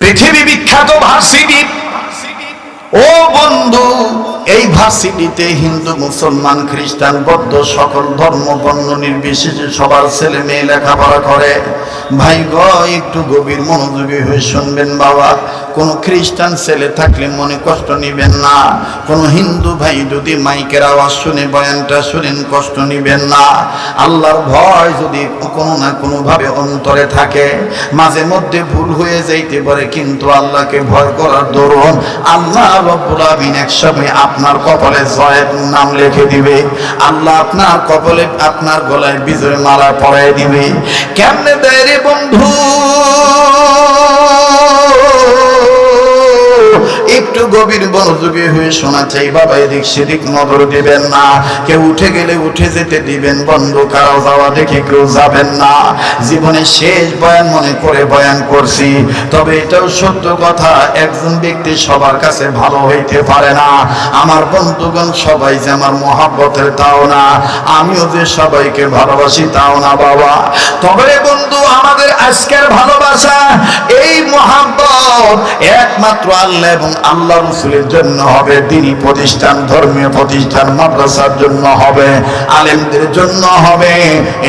পৃথিবী বিখ্যাত ভার্সিটি। ও বন্ধু, এই ভার্সিটিতে হিন্দু, মুসলমান, খ্রিস্টান, বৌদ্ধ সকল ধর্ম বর্ণ নির্বিশেষে সবার ছেলে মেয়ে লেখাপড়া করে। ভাই গো, একটু গভীর মনোযোগী হয়ে শুনবেন বাবা। কোন খ্রিস্টান ছেলে থাকলে মনে কষ্ট নিবেন না। কোন হিন্দু ভাই যদি মাইকের আওয়াজ শুনে বয়ানটা শুনেন কষ্ট নিবেন না। আল্লাহর ভয় যদি কোনো না কোনো ভাবে অন্তরে থাকে, মাঝে মধ্যে ভুল হয়ে যাইতে পারে, কিন্তু আল্লাহকে ভয় করার দরুন আল্লাহ রব্বুল আমিন এক সময় আপনার কপালে জয়ের নাম লিখে দিবে। আল্লাহ আপনার কপালে, আপনার গলায় বিজয় মালা পরায় দিবে। কেমনে দেয় রে বন্ধু? একটু গভীর মনোযোগী হয়ে শোনা চাই বাবা। এদিক সেদিক নজর দিবেন না। কেউ উঠে গেলে উঠে যেতে দিবেন বন্ধু। কারো যাওয়া দেখে কেউ যাবেন না। জীবনে শেষ বয়ান মনে করে বয়ান করছি, তবে এটাও সত্য কথা, একজন ব্যক্তি সবার কাছে ভালো হইতে পারে না। আমার বন্ধুগণ সবাই যে আমার মহাব্বতের তাও না, আমিও যে সবাইকে ভালোবাসি তাও না বাবা। তবে বন্ধু, আমাদের আজকের ভালোবাসা, এই মহাব্বত একমাত্র আল্লাহ এবং আল্লাহ রাসূলের জন্য হবে। দ্বীনি প্রতিষ্ঠান, ধর্মীয় প্রতিষ্ঠান, মাদ্রাসার জন্য হবে, আলেমদের জন্য হবে।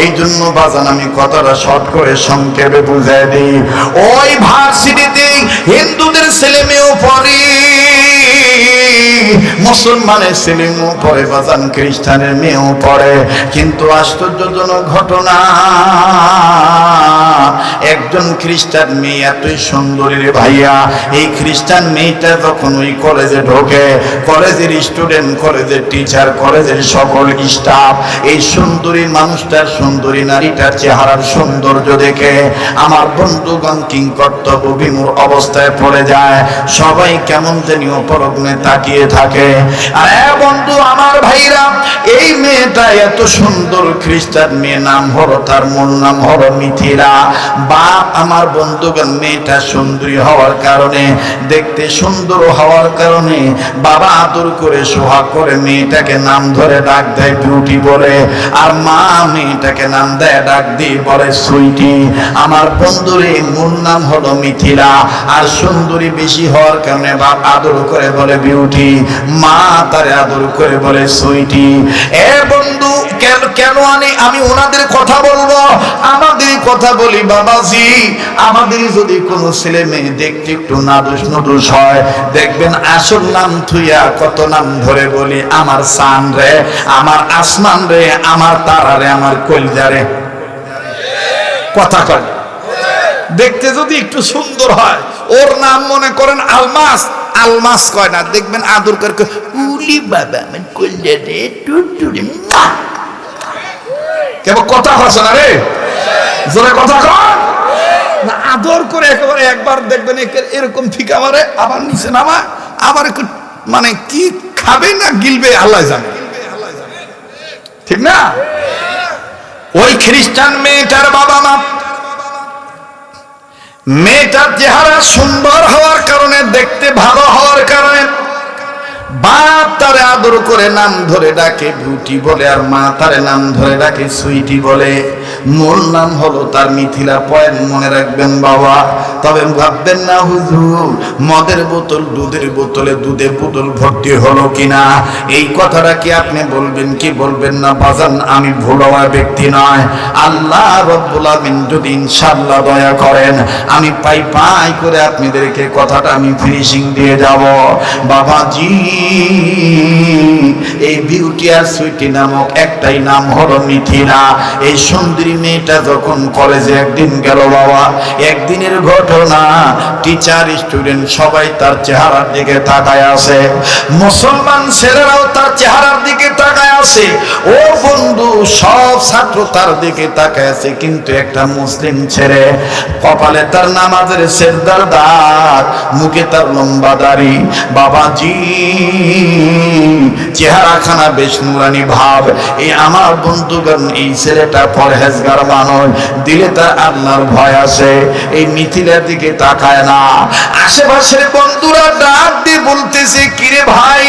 এই জন্য বাজান আমি কথাটা শর্ট করে সংক্ষেপে বুঝাই দিই। ওই ভার্সিটিতে হিন্দুদের ছেলে মেয়েও পড়ে, মুসলমানের ছেলে মেয়েও পড়ে, বাজান খ্রিস্টানের মেয়েও পড়ে। কিন্তু আশ্চর্যজনক ঘটনা, একজন খ্রিস্টান মেয়ে এতই সুন্দরী রে ভাইয়া, এই খ্রিস্টান মেয়েটা যখন ওই কলেজে ঢোকে, কলেজের স্টুডেন্ট, কলেজের টিচার, কলেজের সকল স্টাফ এই সুন্দরী মানুষটার, সুন্দরী নারীটার চেহারার সৌন্দর্য দেখে আমার বন্ধুগণ কিংকর্তব্য বিমূঢ় অবস্থায় পড়ে যায়। সবাই কেমন জানি অপরগ্নে তাকিয়ে থাকে। আরে বন্ধু আমার ভাইরা, এই মেয়েটা এত সুন্দর খ্রিস্টান মেয়ে, নাম হলো, তার মূল নাম হলো মিথিলা। বাপ আমার বন্ধুগণ, মেয়েটা সুন্দরী হওয়ার কারণে, দেখতে সুন্দর হওয়ার কারণে বাবা আদর করে সোহাগ করে মেয়েটাকে নাম ধরে ডাক দেয় বিউটি বলে, আর মা মেয়েটাকে নাম দেয় ডাক দিয়ে বলে সুইটি। আমার বন্ধুর এই মূল নাম হলো মিথিলা, আর সুন্দরী বেশি হওয়ার কারণে বাপ আদর করে বলে বিউটি, মা তারে আদর করে বলে সুইটি। এ বন্ধু, কেন আমি ওনাদের কথা বলবো? আমাদের কথা বলি বাবাজি। আমাদের যদি কোনো ছেলে মেয়ে দেখতে একটু নাদুস নুদুস হয়, দেখবেন আসল নাম থুইয়া কত নাম ধরে বলি, আমার চান রে, আমার আসমান রে, আমার তারা রে, আমার কলজা রে। কথা কয়, দেখতে যদি একটু সুন্দর হয়, ওর নাম মনে করেন আলমাস, আলমাস কয় না, দেখবেন আদর করে উলি বাবা আমার কলজা রে, টুটুরি। কেবল কথা হচ্ছে না রে, জোরে কথা কয় না, আদর করে একেবারে একবার দেখবেন এরকম ঠিক আমারে, আবার নিচে নামা, আবার একটু মানে কি খাবে না গিলবে আল্লাহ জানে, ঠিক না? ওই খ্রিস্টান মেয়েটার বাবা মা, মেয়েটার চেহারা সুন্দর হওয়ার কারণে, দেখতে ভালো হওয়ার কারণে বাপ তারে আদর করে নাম ধরে ডাকে বিউটি বলে, আর মা তারে নাম ধরে ডাকে সুইটি বলে। মূল নাম হলো তার মিথিলা। পয়েন্ট মনে রাখবেন বাবা। তবে ভাববেন না হুজুর মদের বোতল, দুধের বোতলে দুধের বোতল ভর্তি হলো কিনা, এই কথাটা কি আপনি বলবেন কি বলবেন না? বাজান আমি ভুল হওয়া ব্যক্তি নয়। আল্লাহ রব্বুল আমিন যদি ইনশাআল্লাহ দয়া করেন, আমি পাই করে আপনাদেরকে কথাটা আমি ফিনিশিং দিয়ে যাব। বাবাজি, এই বিউটি আর সুইটি নামক একটাই নাম হলো মিথিলা। এই সুন্দরী মেয়েটা যখন কলেজে একদিন গেল বাবা, একদিনের ঘটনা, টিচার স্টুডেন্ট সবাই তার চেহারার দিকে তাকায় আছে, মুসলমান ছেলেরাও তার চেহারার দিকে তাকায় আছে। ও বন্ধু, সব ছাত্র তার দিকে তাকায় আছে, কিন্তু একটা মুসলিম ছেলে, কপালে তার নামাজের সেজদার দাগ, মুখে তার লম্বা দাড়ি। বাবাজি, চেহারাখানা বেশ নুরানি ভাব। এই আমার বন্ধুগণ, এই ছেলেটা পরহেজগার মানুষ, দিলে তার আল্লাহর ভয় আছে। এই মিথিলার দিকে তাকায় না। আশেপাশের বন্ধুরা ডাক দিয়ে বলতেছে, কিরে ভাই,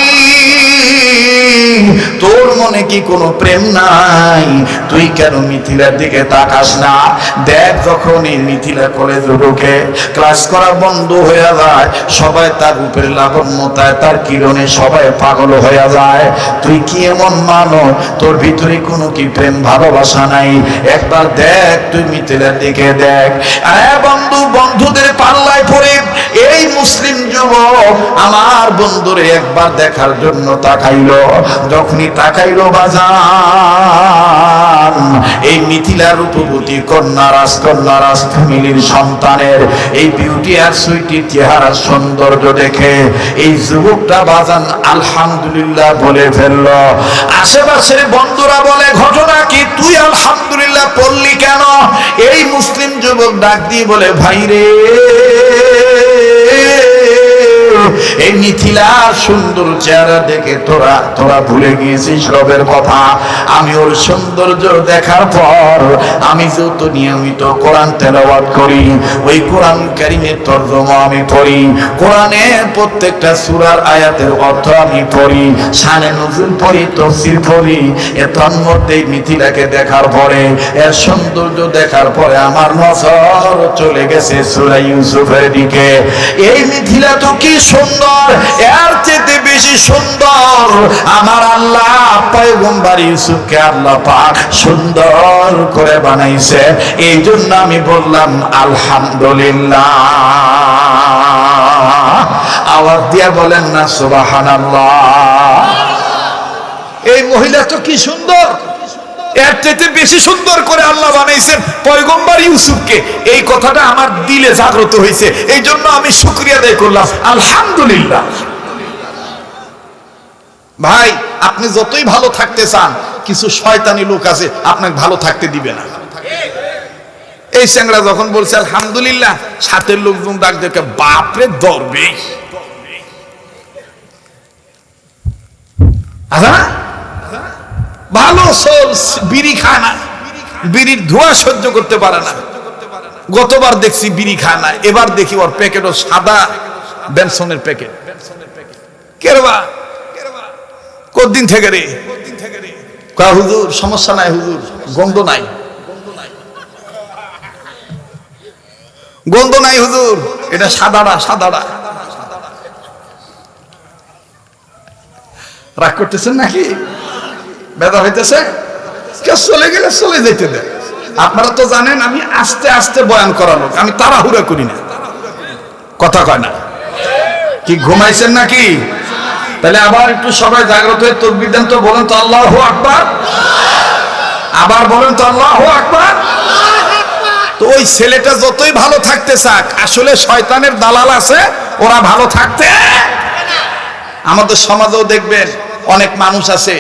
তোর মনে কি কোনো প্রেম নাই? তুই কেন মিথিলার দিকে তাকাস না? দেখ, যখন এই মিথিলা কলেজে ঢোকে, ক্লাস করা বন্ধ হয়ে যায়, সবাই তার উপরে লাবণ্যতায়, তার কিরণে সবাই পাগল হয়ে যায়। তুই কি এমন মানব? তোর ভিতরে কোনো কি প্রেম ভালোবাসা নাই? একবার দেখ, তুই মিথিলার দিকে দেখ। বন্ধু, বন্ধুদের পাল্লায় পড়ে এই মুসলিম যুবক আমার বন্ধুরে একবার দেখার জন্য তাকাইলো। যখনই তাকাইলো বাজান, এই মিথিলা রূপবতী কন্যা, রাজকন্যা, রাজ ফ্যামিলির সন্তানের এই বিউটি আর সুইটি চেহারা সৌন্দর্য দেখে এই যুবকটা বাজান আলহামদুলিল্লাহ বলে ফেলল। আশেপাশের বন্ধুরা বলে, ঘটনা কি? তুই আলহামদুলিল্লাহ বললি কেন? এই মুসলিম যুবক ডাক দিয়ে বলে, ভাই রে, এই মিথিলার সুন্দর চেহারা দেখে তোরা ভুলে গিয়েছিস রবের কথা। আমি ওর সৌন্দর্য দেখার পর আমি যত নিয়মিত কোরআন তেলাওয়াত করি, ওই কোরআন কারীমের তরজমা আমি পড়ি, কোরআনের প্রত্যেকটা সূরার আয়াতের অর্থ আমি পড়ি, শানে নজুল পড়ি, তাফসীর পড়ি। এর মধ্যে মিথিলাকে দেখার পরে, এর সৌন্দর্য দেখার পরে আমার নজর চলে গেছে সূরা ইউসুফের দিকে। এই মিথিলা তো কি সুন্দর, এর চেয়ে বেশি সুন্দর আমার আল্লাহ পয়গম্বর ইউসুফকে আল্লাহ পাক সুন্দর করে বানাইছে। এই জন্য আমি বললাম আলহামদুলিল্লাহ। আওয়াজ দিয়া বলেন না সুবহানাল্লাহ। এই মহিলা তো কি সুন্দর, এর চেয়ে বেশি সুন্দর করে আল্লাহ বানাইছেন পয়গম্বর ইউসুফকে। এই কথাটা আমার দিলে জাগ্রত হয়েছে, এই জন্য আমি শুকরিয়া আদায় করলাম, আলহামদুলিল্লাহ। ভাই, আপনি যতই ভালো থাকতে চান, কিছু শয়তানি লোক আছে আপনাকে ভালো থাকতে দিবে না। এই চ্যাংড়া যখন বলছে আলহামদুলিল্লাহ, সাথের লোকজন ডাক দেখে, বাপরে দরবেশ। ভালো সোল বিড়ি খায় না, বিড়ির ধোঁয়া সহ্য করতে পারে না। গতবার দেখছি বিড়ি খায় না, এবার দেখি ওর প্যাকেটও সাদা বেনসনের প্যাকেট। কেরবা কতদিন থেকে রে? হুজুর সমস্যা নাই, হুজুর গন্ধ নাই, গন্ধ নাই হুজুর, এটা সাদাড়া সাদাড়া। রাগ করতেছেন নাকি? বেদা হইতেছে? কেউ চলে গেলে চলে যেতে দেয়। আপনারা তো জানেন আমি আস্তে আস্তে বয়ান করা লোক, আমি তাড়াহুড়া করি না। কথা কয় না কি? ঘুমাইছেন নাকি? তাহলে আবার একটু সবাই জাগ্রত হয়ে তাকবীর দেন তো, বলেন তো আল্লাহু আকবার। আবার বলেন তো আল্লাহু আকবার। তো ওই ছেলেটা যতই ভালো থাকতে চাক, আসলে শয়তানের দালাল আছে, ওরা ভালো থাকতে। আমাদের সমাজেও দেখবেন অনেক মানুষ আছে,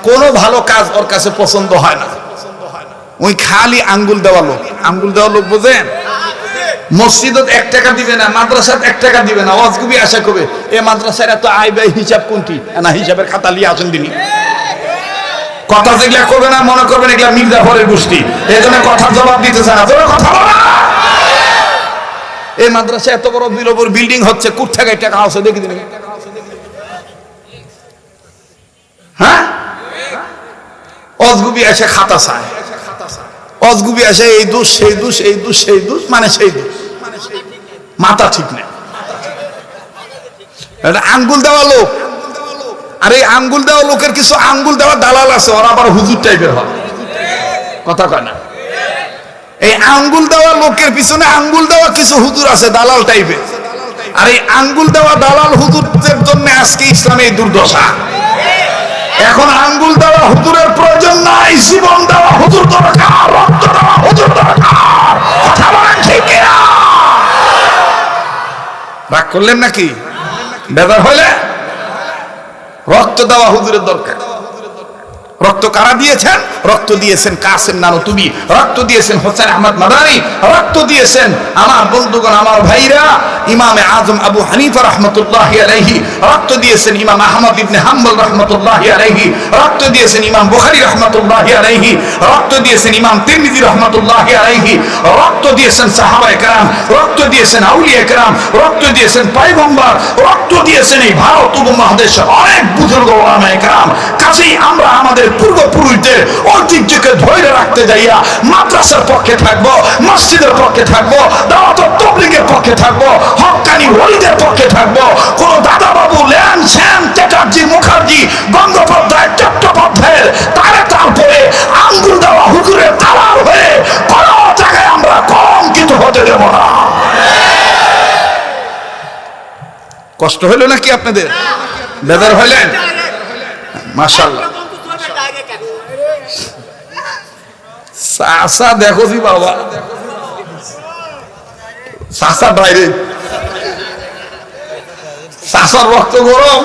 কোনো ভালো কাজ ওর কাছে পছন্দ হয় না, ওই খালি আঙ্গুল দেওয়া লোক। আঙ্গুল দেওয়া লোক বোঝেন? মসজিদত 1 টাকা দিবে না, মাদ্রাসাত 1 টাকা দিবে না, ওয়াজগুবি আশা করবে এ মাদ্রাসার এত আয় ব্যয় হিসাব কোনটি, না হিসাবের খাতা লিয়ে আসেন দিনই। কথা যেগুলা করবে না, মনে করবেন এগুলা মির্জাফরের গোষ্ঠী, এই জন্য কথার জবাব দিতে চায় না। কথা বলা, এই মাদ্রাসা এত বড় বিল্ডিং হচ্ছে, কোথা থেকে টাকা আছে দেখি দিন। হ্যাঁ, অজগুবি এসে খাতা চায়, অজগুবি এসে এই দোষ সেই দোষ, এই দোষ সেই দোষ, মানে সেই দোষ, মাথা ঠিক নেই। আঙ্গুল দেওয়া লোক, আর এই আঙ্গুল দেওয়া লোকের কিছু আঙ্গুল দেওয়া দালাল আছে, ওরা আবার হুজুর টাইপের হয়। কথা কয় না? এই আঙ্গুল দেওয়া লোকের পিছনে আঙ্গুল দেওয়া কিছু হুজুর আছে দালাল টাইপের, আর এই আঙ্গুল দেওয়া দালাল হুজুরদের জন্য আজকে ইসলামে এই দুর্দশা। এখন আঙ্গুল দেওয়া হুজুরের প্রয়োজন নাই, জীবন দেওয়া হুজুর দরকার, রক্ত দেওয়া হুজুর দরকার। কথা বলেন ঠিক কিনা? রাগ করলেন নাকি? বেজার হইলে রক্ত দেওয়া হুজুরের দরকার। রক্ত কারা দিয়েছেন? রক্ত দিয়েছেন কাসেম নানুতুবি, রক্ত দিয়েছেন হোসেন আহমদ মাদানী, রক্ত দিয়েছেন আমার বন্ধুগণ, আমার ভাইরা ইমামে আজম আবু হানিফা রাহমাতুল্লাহি আলাইহি, রক্ত দিয়েছেন ইমাম আহমদ ইবনে হাম্বল রাহমাতুল্লাহি আলাইহি, রক্ত দিয়েছেন ইমাম বুখারী রাহমাতুল্লাহি আলাইহি, রক্ত দিয়েছেন ইমাম তিরমিজি রাহমাতুল্লাহি আলাইহি, রক্ত দিয়েছেন সাহাবায়ে কেরাম, রক্ত দিয়েছেন আউলিয়া কেরাম, রক্ত দিয়েছেন পয়গম্বর, রক্ত দিয়েছেন এই ভারত উপমহাদেশের অনেক বুজুর্গ ওলামায়ে কেরাম। কাজেই আমরা আমাদের পূর্বপুরুষদের ঐতিহ্যকে ধরে রাখতে যাইয়া মাদ্রাসার পক্ষে থাকবো, মসজিদের পক্ষে থাকবো, দাওয়াত ও তাবলীগের পক্ষে থাকবো, হক্কানি ওলিদের পক্ষে থাকবো। কোন দাদা বাবু ল্যান শ্যাম চ্যাটার্জি মুখার্জি গঙ্গোপাধ্যায় চট্টোপাধ্যায়ের তারে তারপরে আঙ্গুল দেওয়া হুজুরের দালাল হয়ে কোনো জায়গায় আমরা কলঙ্কিত হতে দেব না। কষ্ট হইল নাকি আপনাদের? বেদার হইলেন? মাশাআল্লাহ। চাচা দেখো জি বাবা, চাচা বাইরে, চাচার রক্ত গরম।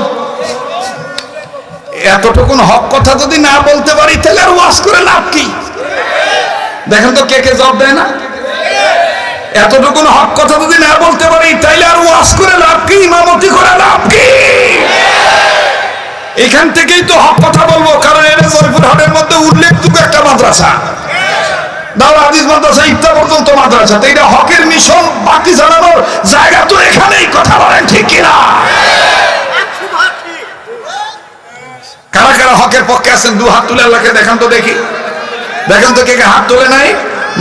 এতটুকুন হক কথা যদি না বলতে পারি তাহলে আর ওয়াজ করে লাভ কি? দেখেন তো কে কে জবাব দেয় না। এতটুকুন হক কথা যদি না বলতে পারি তাইলে আর ওয়াজ করে লাভ কি, ইমামতি করে লাভ কি? এখান থেকেই তো হক কথা বলবো, কারণ এটা জয়পুরহাটের মধ্যে উল্লেখযোগ্য একটা মাদ্রাসা, দাওরাত হাদিস মাদ্রাসা ইফতা পর্যন্ত মাদ্রাসা। তো এটা হকের মিশন, বাকি জানানোর জায়গা তো এখানেই। কথা বলেন ঠিক কিনা? কারা কারা হকের পক্ষে আছেন দু হাত তুলে আল্লাহকে দেখান তো দেখি। দেখেন তো কে কে হাত তুলে নাই।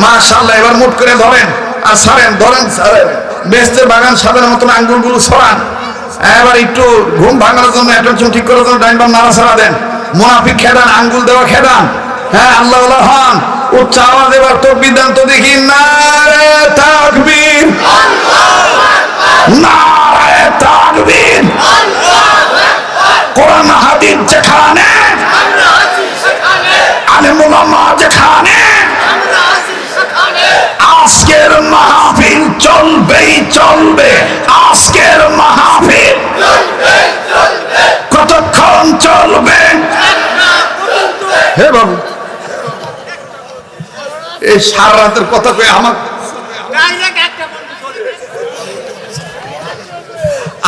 মাশাআল্লাহ। এবার মুঠ করে ধরেন আর ছাড়েন, ধরেন ছাড়েন। বেহেশতের বাগান সাজানোর মতন আঙ্গুলগুলো ছড়ান। এবার একটু ঘুম ভাঙানোর জন্য, অ্যাটেনশন ঠিক করার জন্য ডাইন বাম নাড়াচাড়া দেন। মুনাফিক খেদান, আঙ্গুল দেওয়া খেদান। হ্যাঁ, আল্লাহ আল্লাহ হন। উচ্চ আওয়াজ এবার তাকবীর দেন তো দেখি। নারে তাকবীর, নারে তাকবীর। কোরআন হাদিস যেখানে, আলেম ওলামা যেখানে, আজকের মাহফিল চলবেই চলবে। আজকের মাহফিল কতক্ষণ চলবে? হে বাবু, এই সারা রাতের কথা কয়ে আমার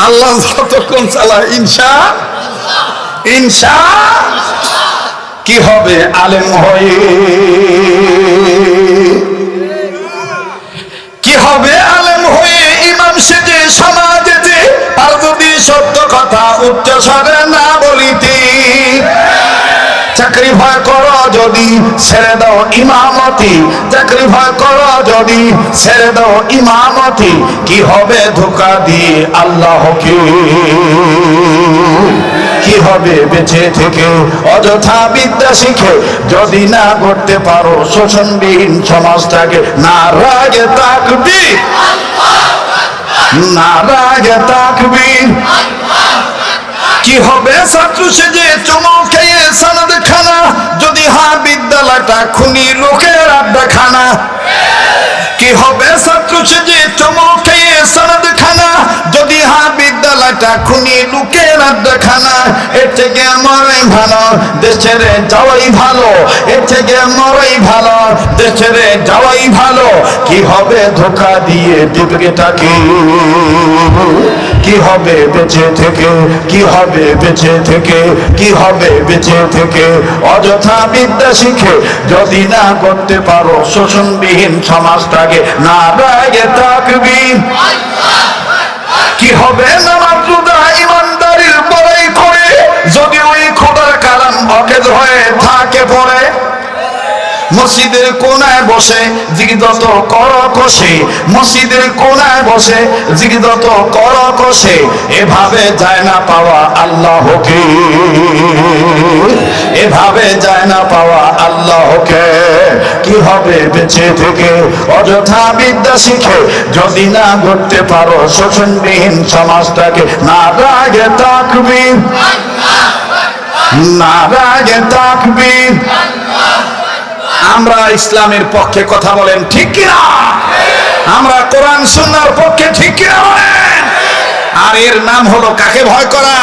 আল্লাহ যতক্ষণ চালায়, ইনশা ইনশা কি হবে আলেম হয়ে, কি হবে আলেম হয়ে, ইমাম সেজে সমাজেতে। আর যদি সত্য কথা উচ্চ স্বরে না বলিতে, চাকরি ভয় করো যদি ছেড়ে দাও ইমামতি, চাকরি ভয় করো যদি ছেড়ে দাও ইমামতি। কি হবে ধোঁকা দিয়ে আল্লাহকে, কি হবে বেঁচে থেকে অযথা বিদ্যা শিখে যদি না করতে পারো শোষণবিহীন সমাজটাকে। নারায়ে তাকবীর, নারায়ে তাকবীর। কি হবে ছাত্র সেজে চমক খেয়ে সনদ খানা, যদি হ্যাঁ বিদ্যালয়টা খুনি লোকের আড্ডাখানা। কি হবে ছাত্র সেজে চমক খেয়ে সনদ খানা, যদি হ্যাঁ বিদ্যালয়টা খুনি লোকের আড্ডাখানা। এর থেকে মরাই ভালো, দেশ ছেড়ে যাওয়াই ভালো। এর থেকে মরাই ভালো, দেশ ছেড়ে যাওয়াই ভালো। কি হবে ধোঁকা দিয়ে দিবগেটাকে, কি হবে বেঁচে থেকে, কি হবে বেঁচে থেকে, কি হবে বেঁচে থেকে অযথা বিদ্যা শিখে যদি না করতে পারো শোষণবিহীন সমাজটাকে। নারায়ে তাকবীর। কি হবে নামাজ রোজা ইমানদারির বড়াই করে, যদি ওই খোদার কালাম অকেজ হয়ে থাকে পড়ে। মসজিদের কোনায় বসে জিগিদত কর কষে, মসজিদের কোনায় বসে জিগিদত কর কষে। এভাবে যায় না পাওয়া আল্লাহকে, এভাবে যায় না পাওয়া আল্লাহকে। কি হবে বেঁচে থেকে অযথা বিদ্যা শিখে যদি না করতে পারো শোষণবিহীন সমাজটাকে। নারায়ে তাকবীর, নারায়ে তাকবীর। আমরা ইসলামের পক্ষে কথা বলেন ঠিক কিনা? আমরা কোরআন সুন্নাহর পক্ষে ঠিক কিনা বলেন? আর এর নাম হলো কাকে ভয় করা?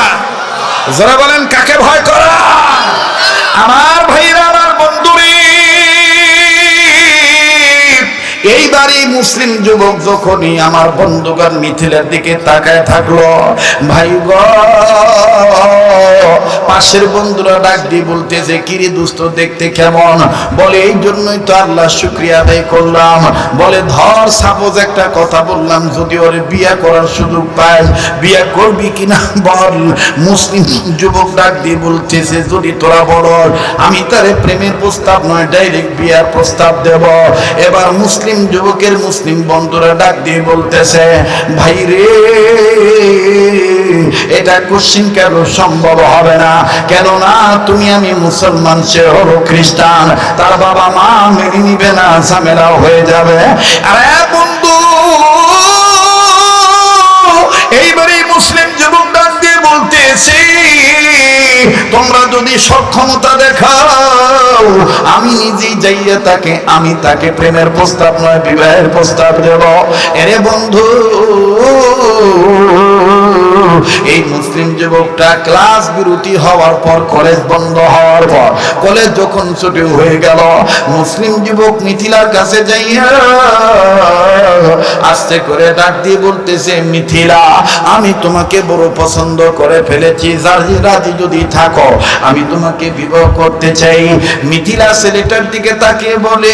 যারা বলেন কাকে ভয় করা? আমার ভাইরা, আমার বন্ধুরে, এইবারই মুসলিম যুবক যখনই আমার বন্ধুগণ মিথিলার দিকে তাকায় থাকলো, ভাই গো, পাশের বন্ধুরা ডাক দিয়ে বলতেছে, কিরে দোস্ত দেখতে কেমন? বলে এই জন্যই তো আল্লাহ শুকরিয়া আদায় করলাম। বলে ধর সাপোজ একটা কথা বললাম, যদি ওর বিয়ে করার সুযোগ পাই, বিয়ে করবি কিনা বল? মুসলিম যুবক ডাক দিয়ে বলতেছে, যদি তোরা বল আমি তারে প্রেমের প্রস্তাব নয় ডাইরেক্ট বিয়ার প্রস্তাব দেব। এবার মুসলিম যুবকের মুসলিম বন্ধুরা ডাক দিয়ে বলতেছে, ভাই রে, এটা কোশ্চিন কেন সম্ভব হবে না, কেননা তুমি আমি মুসলমান, সে হলো খ্রিস্টান, তার বাবা মা মেনে নিবে না, ঝামেলা হয়ে যাবে। আরে বন্ধু, এইবারে মুসলিম যুবক ডাক দিয়ে বলতেছে, তোমরা যদি সক্ষমতা দেখাও আমি নিজেই যাইয়া আমি তাকে প্রেমের প্রস্তাব নয় বিবাহের প্রস্তাব দেব। এরে বন্ধু, এই মুসলিম যুবকটা ক্লাস বিরতি হওয়ার পর, কলেজ বন্ধ হওয়ার পর, কলেজ যখন ছুটি হয়ে গেল, মুসলিম যুবক মিথিলার কাছে যাইয়া আস্তে করে ডাক দিয়ে বলতেছে, মিথিলা, আমি তোমাকে বড় পছন্দ করে ফেলেছি, রাজি যদি থাকো আমি তোমাকে বিবাহ করতে চাই। মিথিলা ছেলেটার দিকে তাকিয়ে বলে,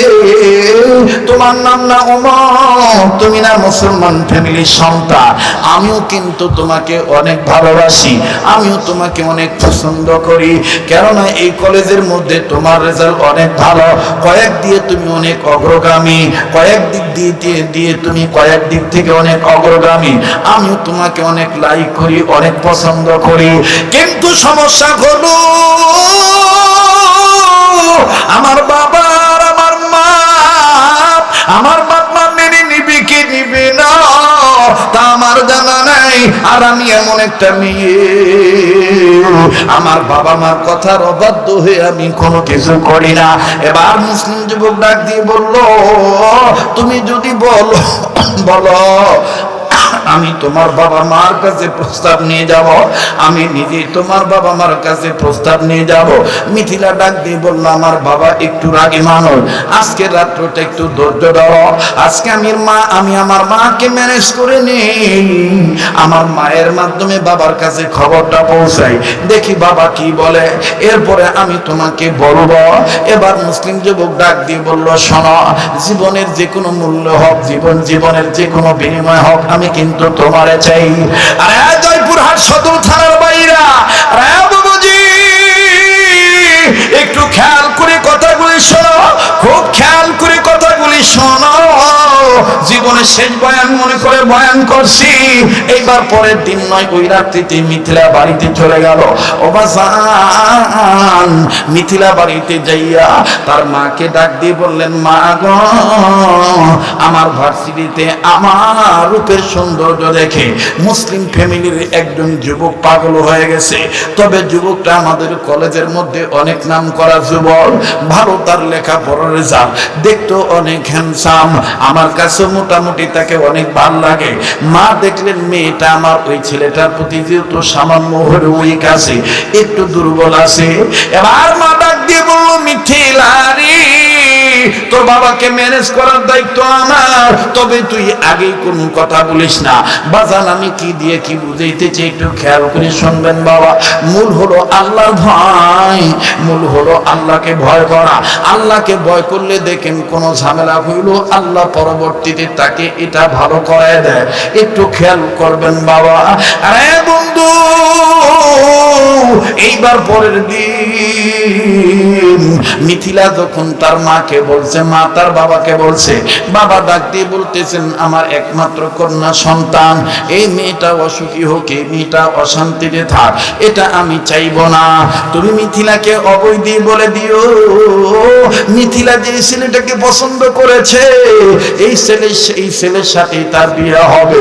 তোমার নাম না ওমর, তুমি না মুসলমান ফ্যামিলির সন্তান, আমিও কিন্তু তোমাকে অনেক ভালোবাসি, আমিও তোমাকে অনেক পছন্দ করি, কেননা এই কলেজের মধ্যে তোমার রেজাল্ট অনেক ভালো, কয়েক দিয়ে তুমি অনেক অগ্রগামী, কয়েক দিক দিয়ে তুমি কয়েক দিক থেকে অনেক অগ্রগামী, আমিও তোমাকে অনেক লাইক করি, অনেক পছন্দ করি। কিন্তু সমস্যা হলো আমার বাবা আর আমার বাবা মেনে নিবে কি নিবে না তা আমার জানা নাই। আর আমি এমন একটা মেয়ে, আমার বাবা মার কথার অবাধ্য হয়ে আমি কোনো কিছু করি না। এবার মুসলিম যুবক ডাক দিয়ে বলল, তুমি যদি বলো আমি তোমার বাবা মার কাছে প্রস্তাব নিয়ে যাব, আমি নিজে তোমার বাবা মার কাছে প্রস্তাব নিয়ে যাব। মিথিলা ডাক দিয়ে বলল, আমার বাবা একটু রাগী মানুষ, আজকে রাত্রটা একটু ধৈর্য ধরো, আজকে আমি আমার মাকে ম্যানেজ করে নেই, আমার মায়ের মাধ্যমে বাবার কাছে খবরটা পৌঁছাই, দেখি বাবা কি বলে, এরপরে আমি তোমাকে বলবো। এবার মুসলিম যুবক ডাক দিয়ে বলল, শোনো, জীবনের যে কোনো মূল্য হোক, জীবনের যে কোনো বিনিময় হোক, আমি কিন্তু তোমারে চাই। আরে জয়পুরহাট সদর থানার বাইরা, আরে বাবুজি, একটু খেয়াল করে কথাগুলি শোনো, খুব খেয়াল করে কথাগুলি শোনো। জীবনের শেষ বয়ান মনে করে বয়ান করছি। এইবার পরের দিন নয়, ওই রাত্রিতে মিথিলা বাড়িতে চলে গেল। ওবাজান মিথিলা বাড়িতে যাইয়া তার মাকে ডাক দিয়ে বললেন, মা গো, আমার ভার্সিটিতে আমার রূপের সৌন্দর্য দেখে মুসলিম ফ্যামিলির একজন যুবক পাগল হয়ে গেছে। তবে যুবকটা আমাদের কলেজের মধ্যে অনেক নাম করা যুবক, ভালো তার লেখাপড়ার রেজাল্ট, দেখতো অনেক হ্যান্ডসাম, আমার কাছে মোটামুটি তাকে অনেক ভালো লাগে। মা দেখলেন মেয়েটা আমার ওই ছেলেটার প্রতি যেহেতু সামান্য হলে উইক আছে, একটু দুর্বল আছে। এবার মা ডাক দিয়ে বলল, মিথিলা রে, তোর বাবাকে ম্যানেজ করার দায়িত্ব আমার, তবে তুই আগেই কোনো কথা বলিস না। বাজান আমি কি দিয়ে কি বুঝাইতেছি একটু খেয়াল করে শুনবেন বাবা। মূল হলো আল্লাহর ভয়, মূল হলো আল্লাহকে ভয় করা। আল্লাহকে ভয় করলে দেখেন কোনো ঝামেলা হইল আল্লাহ পরবর্তীতে তাকে এটা ভালো করে দেয়, একটু খেয়াল করবেন বাবা। আরে বন্ধু, এইবার পরের দিন মিথিলা যখন তার মাকে বলছে, মা তার বাবাকে বলছে, বাবা ডাক দিয়ে বলতেছেন, আমার একমাত্র কন্যা সন্তান, এই মেয়েটা অসুখী হোক, এই মেয়েটা অশান্তিতে থাক, এটা আমি চাইব না। তুমি মিথিলাকে অবৈ দিয়ে বলে দিও, মিথিলা যে ছেলেটাকে পছন্দ করেছে, এই ছেলের সাথে তার বিয়ে হবে,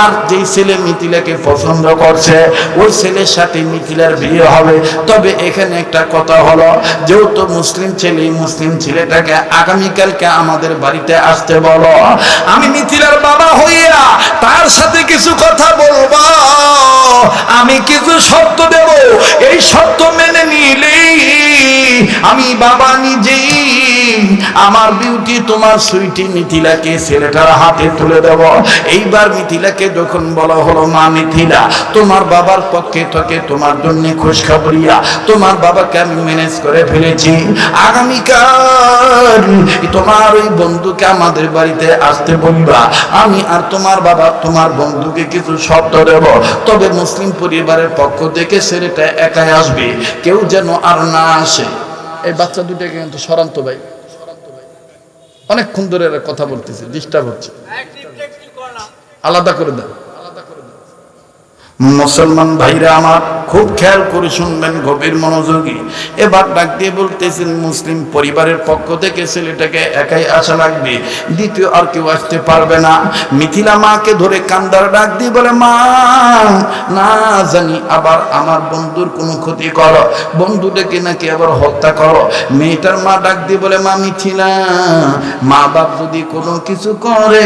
আর যেই ছেলে মিথিলাকে পছন্দ করছে ওই ছেলের সাথে মিথিলার বিয়ে হবে। তবে এখানে একটা কথা হলো, যেহেতু মুসলিম ছেলে, মুসলিম ছেলেটাকে আগামীকালকে আমাদের বাড়িতে আসতে বলো, আমি মিথিলার বাবা হইয়া তার সাথে কিছু কথা বলবো, আমি কিছু শর্ত দেব, এই শর্ত মেনে নিলেই আমি বাবা নিজেই আমার বিউটি তোমার সুইটি মিথিলাকে ছেলেটার হাতে তুলে দেব। এইবার মিথিলাকে যখন বলা হলো মা মিথিলা, তোমার বাবার পক্ষে থেকে তোমার জন্য খুশখবরিয়া, তোমার বাবাকে আমি ম্যানেজ করে ফেলেছি, আগামীকাল তোমার ওই বন্ধুকে আমাদের বাড়িতে আসতে বলবা। আমি আর তোমার বাবা তোমার বন্ধুকে কিছু শর্ত দেব, তবে মুসলিম পরিবারের পক্ষ থেকে ছেলেটা একাই আসবে, কেউ যেন আর না আসে। এই বাচ্চা দুটাকে কিন্তু সরান্ত ভাই, অনেকক্ষণ ধরে এরা কথা বলতেছে, ডিস্টার্ব হচ্ছে, আলাদা করে দেন। মুসলমান ভাইরা আমার খুব খেয়াল করে শুনবেন, গভীর মনোযোগী। এবার ডাক দিয়ে বলতেছেন মুসলিম পরিবারের পক্ষ থেকে ছেলেটাকে একাই আসা লাগবে, দ্বিতীয় আর কেউ আসতে পারবে না। মিথিলা মাকে ধরে কান্দার ডাক দিয়ে বলে, মা না জানি আবার আমার বন্ধুর কোনো ক্ষতি করো, বন্ধুটাকে নাকি আবার হত্যা করো। মেয়েটার মা ডাক দিয়ে বলে, মা মিথিলা, মা বাপ যদি কোনো কিছু করে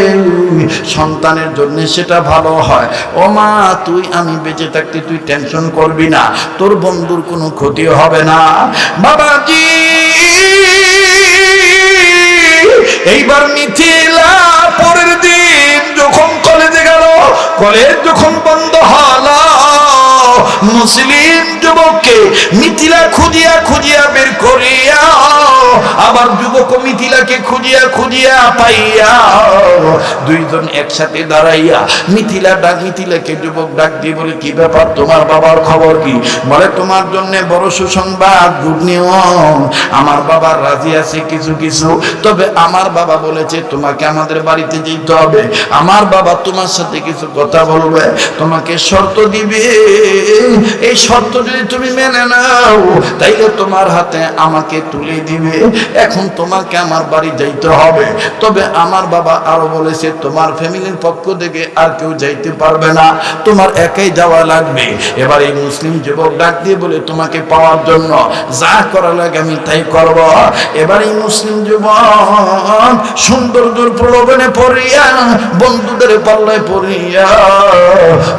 সন্তানের জন্য সেটা ভালো হয়। ও মা, তুই আমি বেঁচে থাকতে তুই টেনশন করবি না, তোর বন্ধুর কোনো ক্ষতি হবে না। বাবাজি এইবার মিথিলা পরের দিন যখন কলেজে গেল, কলেজ যখন বন্ধ হলো, মুসলিম যুবককে মিথিলা খুঁজিয়া খুঁজিয়া বের করিয়া, আবার যুবক মিথিলাকে খুঁজিয়া খুঁজিয়া পাইয়া, দুইজন একসাথে দাঁড়াইয়া মিথিলাকে যুবক ডাক দিয়ে বলে, কি ব্যাপার, তোমার বাবার খবর কি? বলে, তোমার জন্য বড় সুসংবাদ, গুড নিউজ, আমার বাবা রাজি আছে কিছু কিছু, তবে আমার বাবা বলেছে তোমাকে আমাদের বাড়িতে যেতে হবে, আমার বাবা তোমার সাথে কিছু কথা বলবে, তোমাকে শর্ত দিবে, এই শর্ত যদি তুমি মেনে নাও তাইলে তোমার হাতে আমাকে তুলে দিবে। এখন তোমাকে আমার বাড়ি যাইতে হবে, তবে আমার বাবা আরো বলেছে তোমার ফ্যামিলির পক্ষ থেকে আর কেউ যাইতে পারবে না, তোমার একাই যাওয়া লাগবে। এবার এই মুসলিম যুবক ডাক দিয়ে বলে, তোমাকে পাওয়ার জন্য যা করা লাগে আমি তাই করব। এবার এই মুসলিম যুবক সৌন্দর্যের প্রলোভনে পড়িয়া, বন্ধুদের পাল্লায় পড়িয়া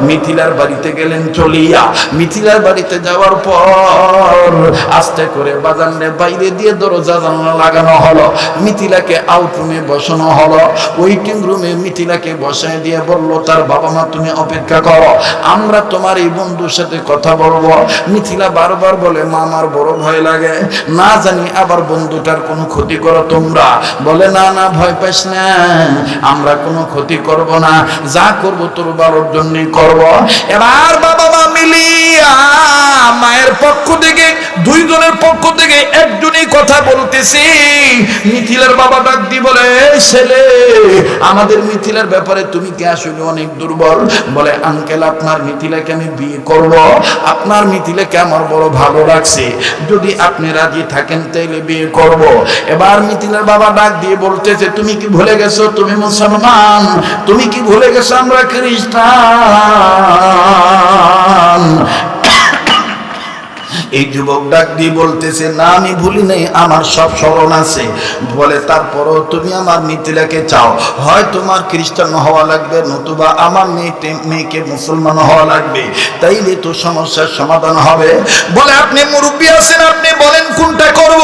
মিথিলার বাড়িতে গেলেন চলিয়া। মিথিলার বাড়িতে যাওয়ার পর আস্তে করে বাজারে বাইরে দিয়ে দরজা জানলা লাগানো হলো, মিথিলাকে আউট রুমে বসানো হলো। ওয়েটিং রুমে মিথিলাকে বসায় দিয়ে বলল, তার বাবা মা তুমি অপেক্ষা করো, আমরা তোমার এই বন্ধুর সাথে কথা বলবো। মিথিলা বারবার বলে, মা আমার বড় ভয় লাগে, না জানি আবার বন্ধুটার কোনো ক্ষতি করো তোমরা। বলে, না না ভয় পাস না, আমরা কোনো ক্ষতি করব না, যা করব তোর ভালোর জন্যই করব। এবার বাবা মা মিলিয়া মায়ের পক্ষ থেকে, দুইজনের পক্ষ থেকে একজনই কথা বলতেছি। মিথিলার বাবা ডাক দি বলে, ছেলে আমাদের মিথিলার ব্যাপারে তুমি কি আসলে অনেক দুর্বল? বলে, আঙ্কেল আপনার মিথিলাকে আমি বিয়ে করব, আপনার মিথিলাকে আমার বড় ভালো লাগছে, যদি আপনি রাজি থাকেন তাইলে বিয়ে করব। এবার মিথিলার বাবা ডাক দিয়ে বলতেছে, তুমি কি ভুলে গেছো তুমি মুসলমান? তুমি কি ভুলে গেছো আমরা খ্রিস্টান? এই যুবক ডাক দিয়ে বলতেছে, না আমি ভুলি নাই, আমার সব স্মরণ আছে। বলে, তারপরও তুমি আমার মিথিলাকে চাও, হয় তোমার খ্রিস্টান হওয়া লাগবে, নতুবা আমার মেয়েকে মুসলমান হওয়া লাগবে, তাইলে তো সমস্যার সমাধান হবে। বলে, আপনি মুরব্বী আছেন, আপনি বলেন কোনটা করব।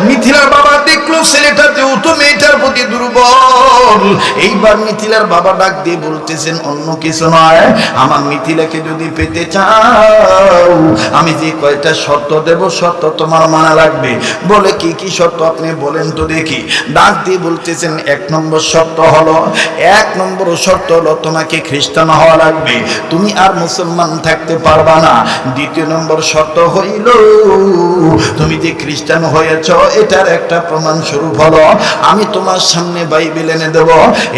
মিথিলার বাবা দেখলো ছেলেটা যেহেতু মেয়েটার প্রতি দুর্বল, এইবার মিথিলার বাবা ডাক দিয়ে বলতেছেন, অন্য কিছু নয়, আমার মিথিলাকে যদি পেতে চাও আমি যে কয়টা শর্ত দেব শর্ত তোমার মানা লাগবে। বলে, কি কি শর্ত আপনি বলেন তো দেখি। ডাক দিয়ে বলতেছেন, এক নম্বর শর্ত হলো, তোমাকে খ্রিস্টান হওয়া লাগবে, তুমি আর মুসলমান থাকতে পারবা না। দ্বিতীয় নম্বর শর্ত হইল, তুমি যে খ্রিস্টান হয়েছ এটার একটা প্রমাণ স্বরূপ হলো, আমি তোমার সামনে বাইবেল এনে দেব,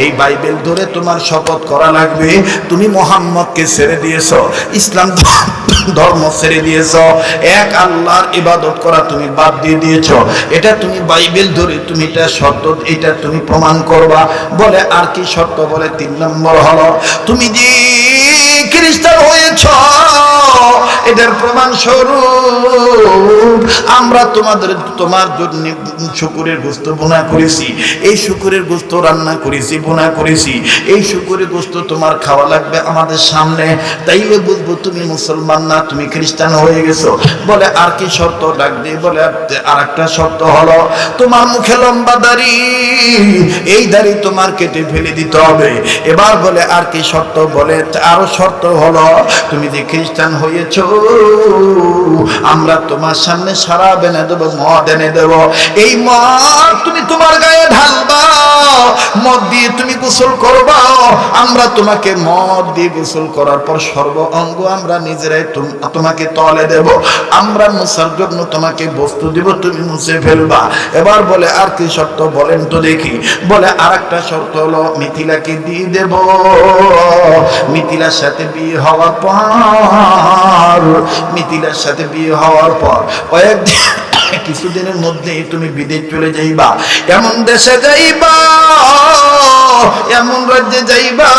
এই বাইবেল ধরে তোমার শপথ করা লাগবে তুমি মুহাম্মদকে ছেড়ে দিয়েছো, ইসলাম ধর্ম ছেড়ে দিয়েছো, এক আল্লাহর ইবাদত করা তুমি বাদ দিয়ে দিয়েছো, এটা তুমি বাইবেল ধরে তুমি এটা শর্ত, এটা তুমি প্রমাণ করবা। বলে, আর কি শর্ত? বলে, 3 নম্বর হলো, তুমি যে খ্রিস্টান হয়েছ এটা এটার প্রমাণ স্বরূপ আমরা তোমার জন্য শুকরের গোশত বোনা করেছি, এই শুকরের গোশত রান্না করেছি, বোনা করেছি, এই শুকরের গোশত তোমার খাওয়া লাগবে আমাদের সামনে, তাইলে বুঝবো তুমি মুসলমান না, তুমি খ্রিস্টান হয়ে গেছো। বলে আর কি শর্ত? ডাক দিয়ে বলে আর একটা শর্ত হলো তোমার মুখে লম্বা দাড়ি, এই দাড়ি তোমার কেটে ফেলে দিতে হবে। এবার বলে আর কি শর্ত? বলে আরো শর্ত হলো তুমি যে খ্রিস্টান হয়েছো আমরা তোমার সামনে শরাব এনে দেবো, মদ এনে দেবো, এই মদ তুমি তোমার গায়ে ঢালবা, মদ দিয়ে তুমি গোসল করবা, আমরা তোমাকে মদ দিয়ে গোসল করার পর সর্ব অঙ্গ আমরা নিজেরাই তোমাকে তলে দেব, আমরা মুছার জন্য তোমাকে বস্তু দিব, তুমি মুছে ফেলবা। এবার বলে আর কি শর্ত বলেন তো দেখি? বলে আর একটা শর্ত হলো মিথিলাকে দিয়ে দেব, মিথিলার সাথে বিয়ে হওয়ার পর, মিথিলার সাথে বিয়ে হওয়ার পর কয়েকদিন কিছুদিনের মধ্যে তুমি বিদেশ চলে যাইবা, এমন দেশে যাইবা, এমন রাজ্যে যাইবা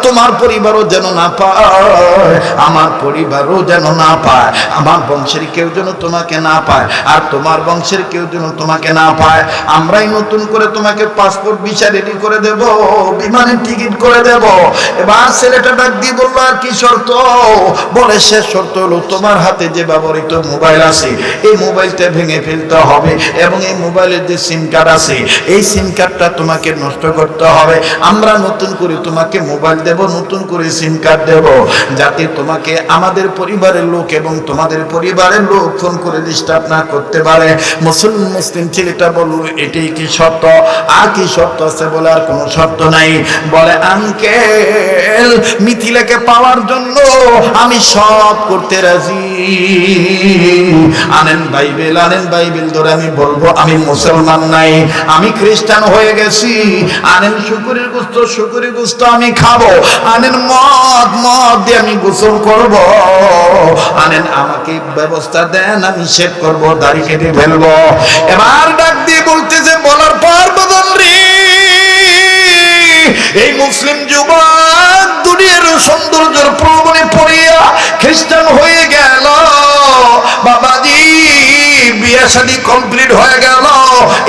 তোমার পরিবারও যেন না পায়, আমার পরিবারও যেন না পায়, আমার বংশের কেউ যেন তোমাকে না পায়, আর তোমার বংশের কেউ যেন তোমাকে না পায়। আমরাই নতুন করে তোমাকে পাসপোর্ট ভিসা রেডি করে দেব, বিমানের টিকিট করে দেব। এবার ছেলেটা ডাক দিয়ে বললো আর কি শর্ত? বলে শেষ শর্ত হলো তোমার হাতে যে ব্যবহৃত মোবাইল আছে এই মোবাইলটা ভেঙে ফেলতে হবে, এবং এই মোবাইলের যে সিম কার্ড আছে এই সিম কার্ডটা তোমাকে নষ্ট করতে হবে। আমরা নতুন করে তোমাকে মোবাইল দেব, নতুন করে সিম কার্ড দেব, যাতে তোমাকে আমাদের পরিবারের লোক এবং তোমাদের পরিবারের লোক ফোন করে ডিস্টার্ব না করতে পারে। মুসলিম ছেলেটা বলল এটাই কি শর্ত? আর কি শর্ত আছে? বলে আর কোনো শর্ত নাই। বলে আঙ্কেল মিথিলাকে পাওয়ার জন্য আমি সব করতে রাজি, আনেন বাইবেল, আনেন বাইবেল ধরে আমি বলবো আমি মুসলমান নাই, আমি খ্রিস্টান হয়ে গেছি, আনেন শুকরের গোশত, শুকরের গোশত আমি খাবো, আনেন মদ, মদ দিয়ে আমি গোসল করব, আনেন আমাকে ব্যবস্থা দেন আমি শেভ করবো, দাড়ি কেটে ফেলবো। এবার ডাক দিয়ে বলতেছে বলার পর বদল রে এই মুসলিম যুবক দুনিয়ার সৌন্দর্যের প্রলোভনে পড়িয়া খ্রিস্টান হয়ে গেল। বাবাজি বিয়ে শাদী কমপ্লিট হয়ে গেল,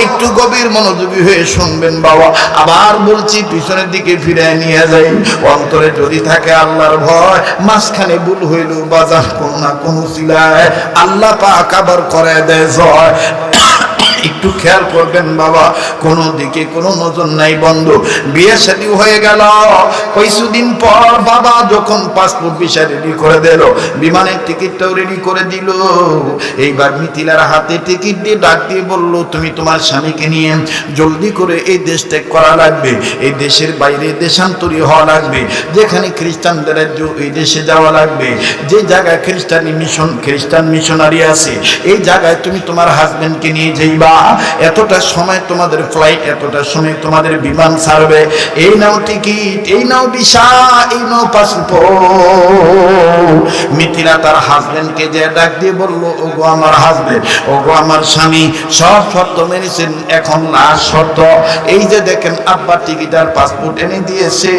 একটু গভীর মনোযোগী হয়ে শুনবেন বাবা। আবার বলছি পিছনের দিকে ফিরে নিয়ে যাই, অন্তরে যদি থাকে আল্লাহর ভয়, মাঝখানে ভুল হইল বাজার কোনো না কোনো সিলায় আল্লাহ পাক আবার করে দেয় জয়। একটু খেয়াল করবেন বাবা, কোন দিকে কোনো নজর নাই বন্ধু। বিয়ে শাদী হয়ে গেল, কিছুদিন পর বাবা যখন পাসপোর্ট ভিসা রেডি করে দিল, বিমানের টিকিটটাও রেডি করে দিল, এইবার মিথিলার হাতে টিকিট দিয়ে ডাক দিয়ে বলল তুমি তোমার স্বামীকে নিয়ে জলদি করে এই দেশ ত্যাগ করা লাগবে, এই দেশের বাইরে দেশান্তরী হওয়া লাগবে, যেখানে খ্রিস্টানদের রাজ্য এই দেশে যাওয়া লাগবে, যে জায়গায় খ্রিস্টান মিশনারি আছে এই জায়গায় তুমি তোমার হাজবেন্ডকে নিয়ে যাইবা। এতটা সময় তোমাদের ফ্লাইট, এতটা সময় তোমাদের বিমান ছাড়বে, এই নাও টিকিট, এই নাও ভিসা, এই নাও পাসপোর্ট। মিথিলা তার হাজবেন্ডকে যে ডাক দিয়ে বললো ওগো আমার হাজবেন্ড, ওগো আমার স্বামী, সব শর্ত মেনেছেন, এখন লাস্ট শর্ত এই যে দেখেন আব্বা টিকিট আর পাসপোর্ট এনে দিয়েছে,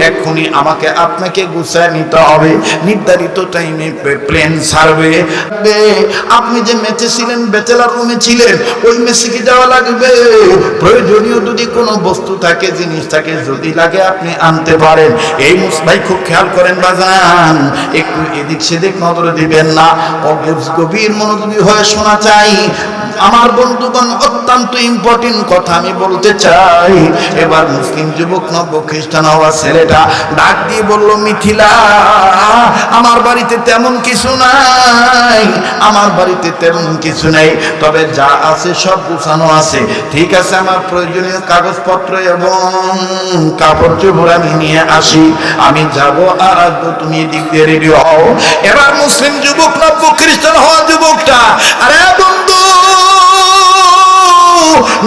এক্ষুনি আমাকে আপনাকে গুছায় নিতে হবে, নির্ধারিত টাইমে প্লেন ছাড়বে। আপনি যে মেচে ছিলেন, ব্যাচেলার রুমে ছিলেন, ওই মেসে কি যাওয়া লাগবে, প্রয়োজনীয় যদি কোনো বস্তু থাকে, জিনিস থাকে, যদি লাগে আপনি আনতে পারেন। এই ভাই খুব খেয়াল করেন বাজান, একটু এদিক সেদিক নজর দিবেন না, গভীর মনোযোগী হয়ে শোনা চাই। আমার বন্ধুগণ অত্যন্ত ইম্পর্টেন্ট কথা আমি বলতে চাই। এবার মুসলিম যুবক নব্য খ্রিস্টান হওয়া ছেলেটা ডাক দিয়ে বলল মিথিলা আমার বাড়িতে তেমন কিছু নাই, আমার বাড়িতে তেমন কিছু নেই, তবে যা আছে সব গুছানো আছে, ঠিক আছে আমার প্রয়োজনীয় কাগজপত্র এবং কাপড় চোপড় আমি নিয়ে আসি, আমি যাব আর আসবো, তুমি এদিক দিয়ে রেডি হও। এবার মুসলিম যুবক নব্য খ্রিস্টান হওয়া যুবকটা আরে বন্ধু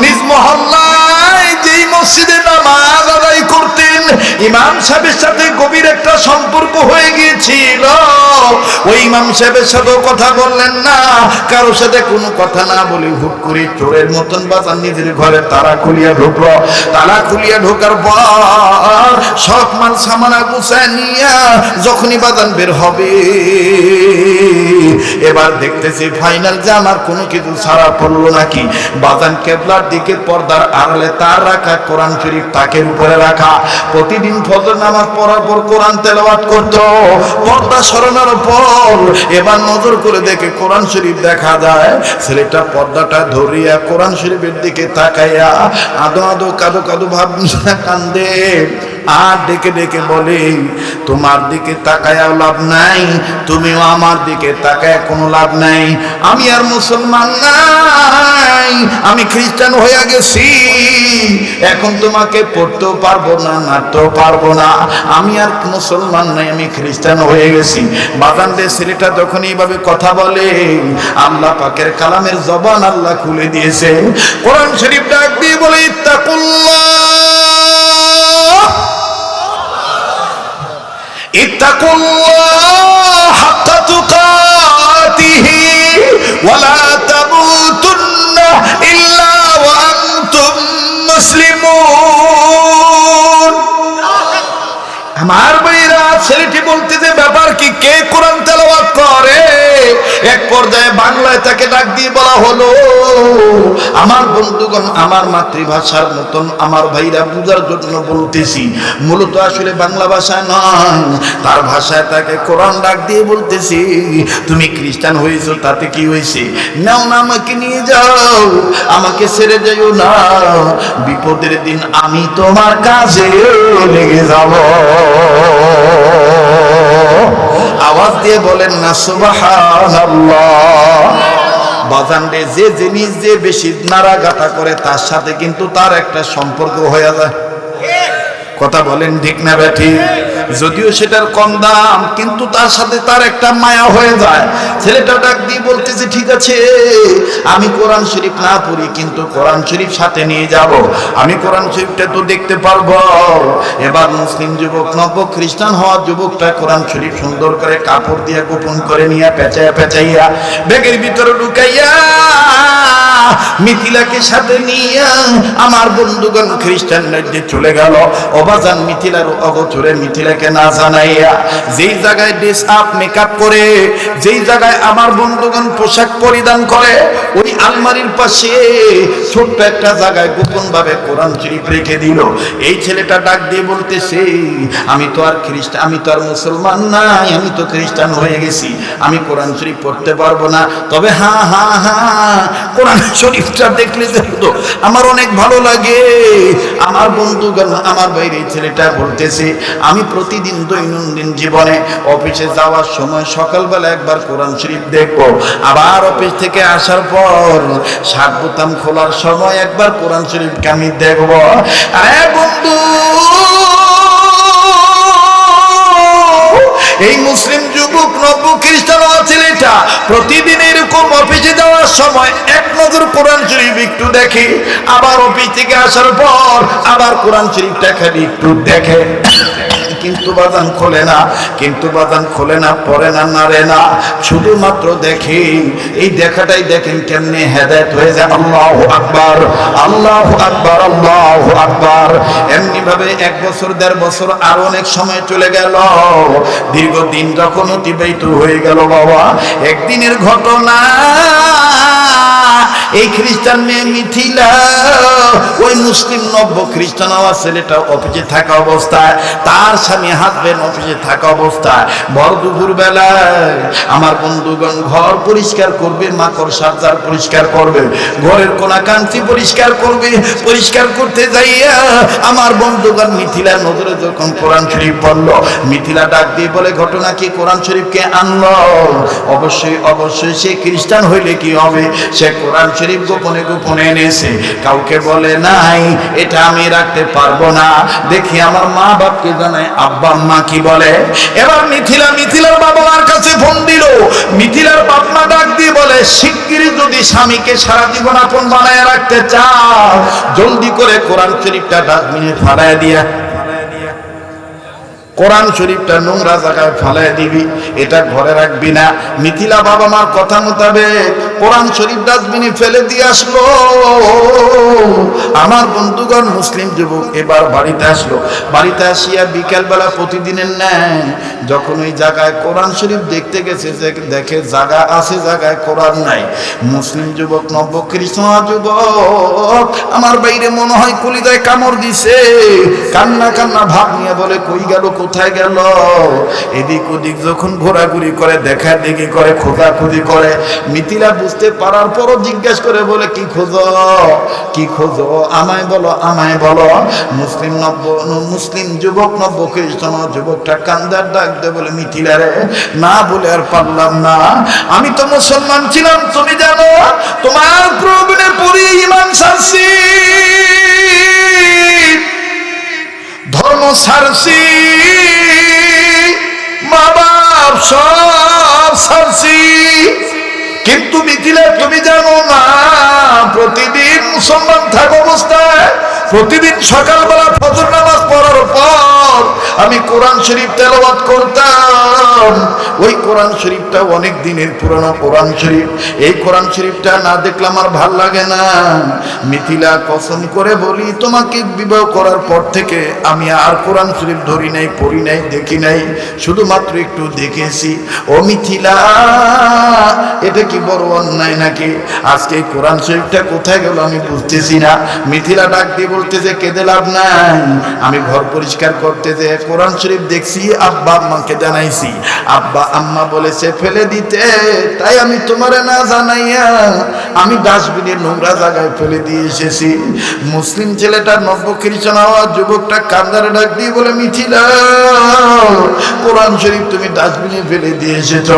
নিজ মহল্লায় যেই মসজিদে নামাজ আদায় করতেন ইমাম সাহেবের সাথে গভীর একটা সম্পর্ক হয়ে গিয়েছিল, ওই ইমাম সাহেবের সাথেও কথা বললেন না, কারোর সাথে কোনো কথা না বলে হুট করে চোরের মতন বাজান নিজের ঘরে তালা খুলিয়া ঢুকলো। তালা খুলিয়া ঢোকার পর সব মাল সামানা গুছায় নিয়া যখনই বাজান বের হবে, এবার দেখতেছি ফাইনাল যে আমার কোনো কিছু ছাড়া পড়লো নাকি। বাজান কেবলার দিকে পর্দার আড়ালে তার রাখা কোরআন শরীফ তাকের উপরে রাখা। প্রতিদিন ফজর নামাজ পড়ার পর কোরআন তেলাওয়াত করত। পর্দা সরানোর পর এবার নজর করে দেখে কোরআন শরীফ দেখা যায়। ছেলেটা পর্দাটা ধরিয়া কোরআন শরীফের দিকে তাকাইয়া আদো আদো কাদো কাদো ভাব কান্দে। আর ডেকে ডেকে বলে, তোমার দিকে তাকায়াও লাভ নাই, তুমিও আমার দিকে তাকায় কোনো লাভ নাই। আমি আর মুসলমান নাই, আমি খ্রিস্টান হয়ে গেছি। এখন তোমাকে পড়তেও পারবো না, নাড়তেও পারবো না। আমি আর মুসলমান নাই, আমি খ্রিস্টান হয়ে গেছি। বাগানদের ছেলেটা যখন এইভাবে কথা বলে, আল্লাহ পাকের কালামের জবান আল্লাহ খুলে দিয়েছে। কোরআন শরীফ ডাক দিয়ে বলে, ইত্তাকুল্লাহ হাক্কা তুকাতিহি ওয়া লা তামুতুন্না ইল্লা ওয়া আনতুম মুসলিমুন। আমার ভাইরা, ছেলেটি বলতেছে ব্যাপার কি, কে কোরআন তেলাওয়াত করে? এক পর্যায়ে বাংলায় তাকে ডাক দিয়ে বলা হলো, আমার বন্ধুগণ, আমার মাতৃভাষার মতন আমার ভাইরা বুঝার জন্য বলতেছি, মূলত আসলে বাংলা ভাষায় নয়, তার ভাষায় তাকে কোরআন ডাক দিয়ে বলতেছি, তুমি খ্রিস্টান হয়েছো তাতে কি হয়েছে? নাও না, আমাকে নিয়ে যাও, আমাকে ছেড়ে যাইও না, বিপদের দিন আমি তোমার কাছে লেগে যাব। আওয়াজ দিয়ে বলেন না সুবহানাল্লাহ। বাজান রে, যে জিনিস যে বেশি নাড়াগাটা করে তার সাথে কিন্তু তার একটা সম্পর্ক হয়ে যায়। কথা বলেন ঠিক না বেঠি? যদিও সেটার কম দাম, কিন্তু তার সাথে তার একটা মায়া হয়ে যায়। ছেলেটা ডাক দিয়ে বলতেছে, ঠিক আছে, আমি কোরআন শরীফ না পড়ি, কিন্তু কোরআন শরীফ সাথে নিয়ে যাব, আমি কোরআন শরীফটা তো দেখতে পারবো। এবার মুসলিম যুবক, নব খ্রিস্টান হওয়া যুবকটা কোরআন শরীফ সুন্দর করে কাপড় দিয়ে গোপন করে নিয়ে পেঁচাইয়া পেঁচাইয়া ব্যাগের ভিতরে ঢুকাইয়া মিথিলাকে সাথে নিয়ে আমার বন্ধুগণ খ্রিস্টান রাজ্যে চলে গেল। অবাজান মিথিলার অগোচরে মিথিলাকে না জানাইয়া যেই জায়গায় ড্রেস আপ মেকআপ করে, যেই জায়গায় আমার বন্ধুগণ পোশাক পরিধান করে, ওই আলমারির পাশে ছোট্ট একটা জায়গায় গোপন ভাবে কোরআন শরীফ রেখে দিল। এই ছেলেটা ডাক দিয়ে বলতেছে, আমি তো আর মুসলমান নাই, আমি তো খ্রিস্টান হয়ে গেছি, আমি কোরআন শরীফ পড়তে পারবো না। তবে হ্যাঁ হ্যাঁ হ্যাঁ, কোরআন শরীফটা দেখলে তো আমার অনেক ভালো লাগে। আমার বন্ধুগণ, আমার বাইরে ছেলেটা বলতেছে, আমি প্রতিদিন দৈনন্দিন জীবনে অফিসে যাওয়ার সময় সকালবেলা একবার কোরআন শরীফ দেখবো, আবার অফিস থেকে আসার পর শার্ট বোতাম খোলার সময় একবার কোরআন শরীফকে আমি দেখবো। আরে বন্ধু, এই মুসলিম যুবক নব্য খ্রিস্টান ছেলেটা প্রতিদিন এরকম অফিসে যাওয়ার সময় এক নজর কোরআন শরীফ একটু দেখে, আবার অফিস থেকে আসার পর আবার কোরআন শরীফটা খালি একটু দেখে, কিন্তু বাজান খোলে না, পড়ে না, নাড়ে না, শুধুমাত্র দেখে। এই দেখাটাই দেখেন কেমনে হেদায়েত হয়ে যায়। আল্লাহু আকবার, আল্লাহু আকবার, আল্লাহু আকবার। এমনি ভাবে 1 বছর 1.5 বছর আর অনেক সময় চলে গেল। দীর্ঘদিন যখন অতিবাহিত হয়ে গেল বাবা, একদিনের ঘটনা, এই খ্রিস্টান মেয়ে মিথিলা ওই মুসলিম নব্য খ্রিস্টান হওয়া ছেলেটা অফিসে থাকা অবস্থায়, তার স্বামী হাজবেন্ড অফিসে থাকা অবস্থায় ভর দুপুর বেলায় আমার বন্ধুগণ ঘর পরিষ্কার করবে, মাকড় সাজার পরিষ্কার করবে, ঘরের কোনা কাঞ্চি পরিষ্কার করবে। পরিষ্কার করতে যাইয়া আমার বন্ধুগণ মিথিলার নজরে যখন কোরআন শরীফ পড়ল, মিথিলা ডাক দিয়ে বলে, ঘটনা কি, কোরআন শরীফকে আনলো? অবশ্যই সে খ্রিস্টান হইলে কি হবে, সে কোরআন শরীফ গোপনে গোপনে এনেছে, কাউকে বলে নাই, এটা আমি রাখতে পারবো না, দেখি আমার মা বাপকে জানাই, আব্বা আম্মা কি বলে। এবার মিথিলার বাবা মার কাছে ফোন দিল। মিথিলার বাপ মা ডাক দিয়ে বলে, শিগগিরই যদি স্বামীকে সারা জীবন আপন বানায় রাখতে চাও, জলদি করে কোরআন শরীফটা ডাস্টবিনে ফালায় দিয়া। কোরআন শরীফটা নোংরা জায়গায় ফেলাই দিবি, এটা ঘরে রাখবি না। মিথিলা বাবা মার কথা মোতাবেক কোরআন শরীফ ডাস্টবিনে ফেলে দিয়ে আসলো। আমার বন্ধুগণ মুসলিম যুবক এবার বাড়িতে আসলো। বাড়িতে আসিয়া বিকেলবেলা প্রতিদিনের ন্যায় যখন ওই জায়গায় কোরআন শরীফ দেখতে গেছে, দেখে জায়গা আছে, জায়গায় কোরআন নাই। মুসলিম যুবক, নব্য খ্রিস্টান যুবক আমার বাইরে মনে হয় কলিজায় কামড় দিছে, কান্না কান্না ভাব নিয়ে বলে কই গেল, কোথায় গেল। এদিক ওদিক যখন ঘোরাঘুরি করে, দেখা দেখি করে, খোঁজাখুঁজি করে, মিথিলা বুঝতে পারার পরও জিজ্ঞেস করে বলে কি খোঁজো, কি খোঁজো, আমায় বলো, আমায় বলো। মুসলিম যুবক, নব্য খ্রিস্টান যুবকটা কান্দার ডাক দে বলে মিথিলা রে, না বলে আর পারলাম না, আমি তো মুসলমান ছিলাম, তুমি জানো তোমার প্রয়োজনে পড়ি ঈমান ছাড়ছি, ধর্ম ছাড়ছি, মা বাপ সব ছাড়ছি, কিন্তু মিথিলা তুমি জানো না, প্রতিদিন মুসলমান থাকা অবস্থায় প্রতিদিন সকালবেলা ফজর নামাজ পড়ার পর আমি কোরআন শরীফ তেলাওয়াত করতাম। ওই কোরআন শরীফটা অনেক দিনের পুরনো কোরআন শরীফ, এই কোরআন শরীফটা না দেখলে আমার ভাল লাগে না। মিথিলা কসম করে বলি, তোমাকে বিবাহ করার পর থেকে আমি আর কোরআন শরীফ ধরি নাই, পড়ি নাই, দেখি নাই, শুধুমাত্র একটু দেখেছি। ও মিথিলা, এটা কি বড় অন্যায় নাকি? আজকে এই কোরআন শরীফটা কোথায় গেল আমি বুঝতেছি না। মিথিলা ডাক দিয়ে বলতেছে কেঁদে লাভ নাই, আমি ঘর পরিষ্কার করতে যে কোরআন শরীফ দেখছি, আব্বা আম্মাকে জানাইছি, আব্বা আম্মা বলেছে ফেলে দিতে, তাই আমি তোমারে না জানাইয়া আমি ডাস্টবিনের নোংরা জায়গায় ফেলে দিয়ে এসেছি। মুসলিম ছেলেটা, নব্য খ্রিস্টান হওয়া যুবকটা কান্দারে ডাক দিয়ে বলে মিথিলা, কোরআন শরীফ তুমি ডাস্টবিনে ফেলে দিয়ে এসেছ,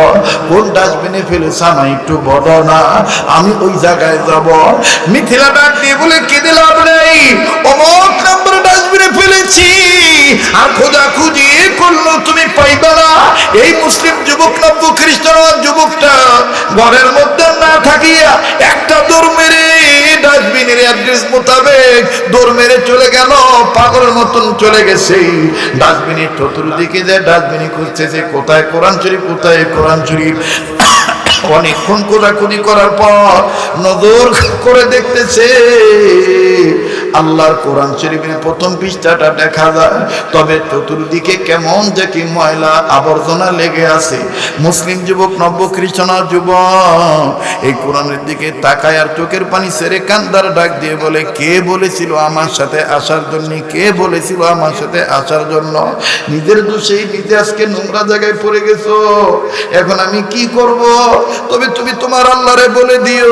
কোন ডাস্টবিনে ফেলেছ আমায় একটু বলো না, আমি ওই জায়গায় যাব। মিথিলা ডাক দিয়ে বলে কেঁদে লাভ নেই, অমুক নম্বর ডাস্টবিনে ফেলেছি, আর খোঁজাখুঁজি করলো তুমি পাইবা না। এই মুসলিম যুবক, নব্য খ্রিস্টান যুবকটা ঘরের মধ্যে না থাকিয়া একটা দৌড় মেরে ডাস্টবিনের অ্যাড্রেস মোতাবেক দৌড় মেরে চলে গেল, পাগলের মতন চলে গেছে। ডাস্টবিনের চতুর্দিকে যে ডাস্টবিনে খুঁজতেছে, কোথায় কোরআন শরীফ, কোথায় কোরআন শরীফ। অনেকক্ষণ খোঁজাখুঁজি করার পর নজর করে দেখতেছে আল্লাহর কোরআন শরীফের প্রথম পৃষ্ঠাটা দেখা যায়, তবে চতুর্দিকে কেমন যে কি ময়লা আবর্জনা লেগে আছে। মুসলিম যুবক, নব্য খ্রিস্টান যুবক এই কোরআনের দিকে তাকায় আর চোখের পানি ছেড়ে কান্দার ডাক দিয়ে বলে, কে বলেছিল আমার সাথে আসার জন্য, কে বলেছিল আমার সাথে আসার জন্য? নিজের দোষেই নিজে আজকে নোংরা জায়গায় পড়ে গেছো, এখন আমি কি করব? তবে তুমি তোমার আল্লাহরে বলে দিও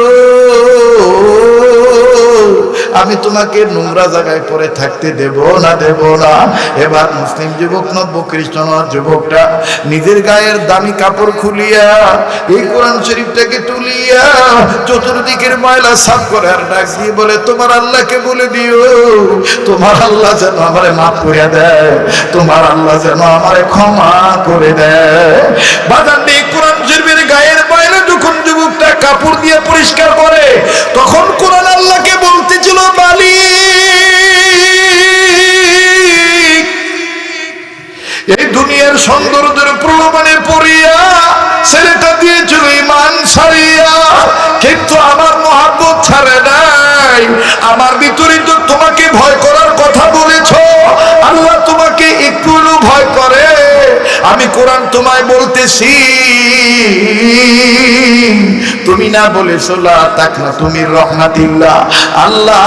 আমি তোমাকে নোংরা জায়গায় পড়ে থাকতে দেব না, দেব না। এবার মুসলিম যুবক, নব্য খ্রিস্টান যুবকটা নিজের গায়ের দামি কাপড় খুলিয়া এই কোরআন শরীফটাকে তুলিয়া চতুর্দিকের ময়লা সাফ করে আর ডাক দিয়ে বলে, তোমার আল্লাহকে বলে দিও তোমার আল্লাহ যেন আমারে মাফ করে দেয়, তোমার আল্লাহ যেন আমারে ক্ষমা করে দেয়। বাজার দিয়ে কোরআন শরীফের গায়ের ময়লা যখন যুবকটা কাপড় দিয়ে পরিষ্কার করে, তখন কোরআন আল্লাহকে বলতেছিল, মালিক এই দুনিয়ার সৌন্দর্যের প্রলোভনে পড়িয়া ছেলেটা দিয়েছিল ঈমান ছাড়িয়া, কিন্তু আমার মহব্বত ছাড়ে নাই। আমার ভিতরে তো তোমাকে ভয় করার কথা বলেছ, আল্লাহ তোমাকে একটু ভয় করে। আমি কোরআন তোমায় বলতেছি, তুমি না বলেছো লা তাকনা তুমি রহমাতিল্লাহ, আল্লাহ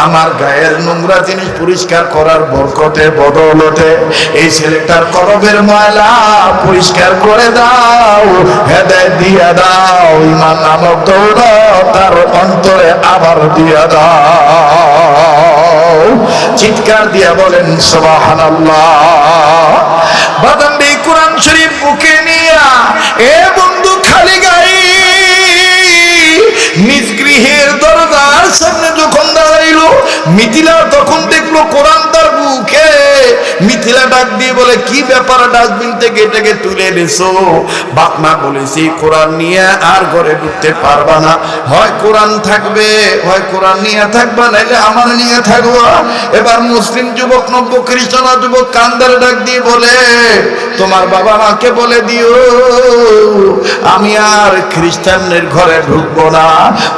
আমার গায়ের নোংরা জিনিস পরিষ্কার করার বরকতে বদলতে এই ছেলেটার কলবের ময়লা পরিষ্কার করে দাও, হেদায়েত দিয়া দাও, ঈমান নামক দৌলত তার অন্তরে আবার দিয়া দাও। চিৎকার দিয়া বলেন সুবহানাল্লাহ। বাদামে কোরআন শরীফ বুকে নিয়া এ বন্ধু খালি গায়ে নিজ গৃহের দরজার সামনে যখন দাঁড়াইলো, মিথিলা তখন দেখলো কোরআন তার বুকে মিথিলা ডাক দিয়ে বলে, কি ব্যাপার ডাস্টবিন থেকে এটাকে তুলে এনেছো? বাপমা বলেছি কোরআন নিয়ে আর ঘরে ঢুকতে পারবা না, হয় কোরআন থাকবে, হয় কোরআন নিয়ে থাকবা, নাইলে আমার নিয়ে থাকবো। এবার মুসলিম যুবক নব্য খ্রিস্টান যুবক কান্দার ডাক দিয়ে বলে, তোমার বাবা মাকে বলে দিও আমি আর খ্রিস্টানদের ঘরে ঢুকবো না।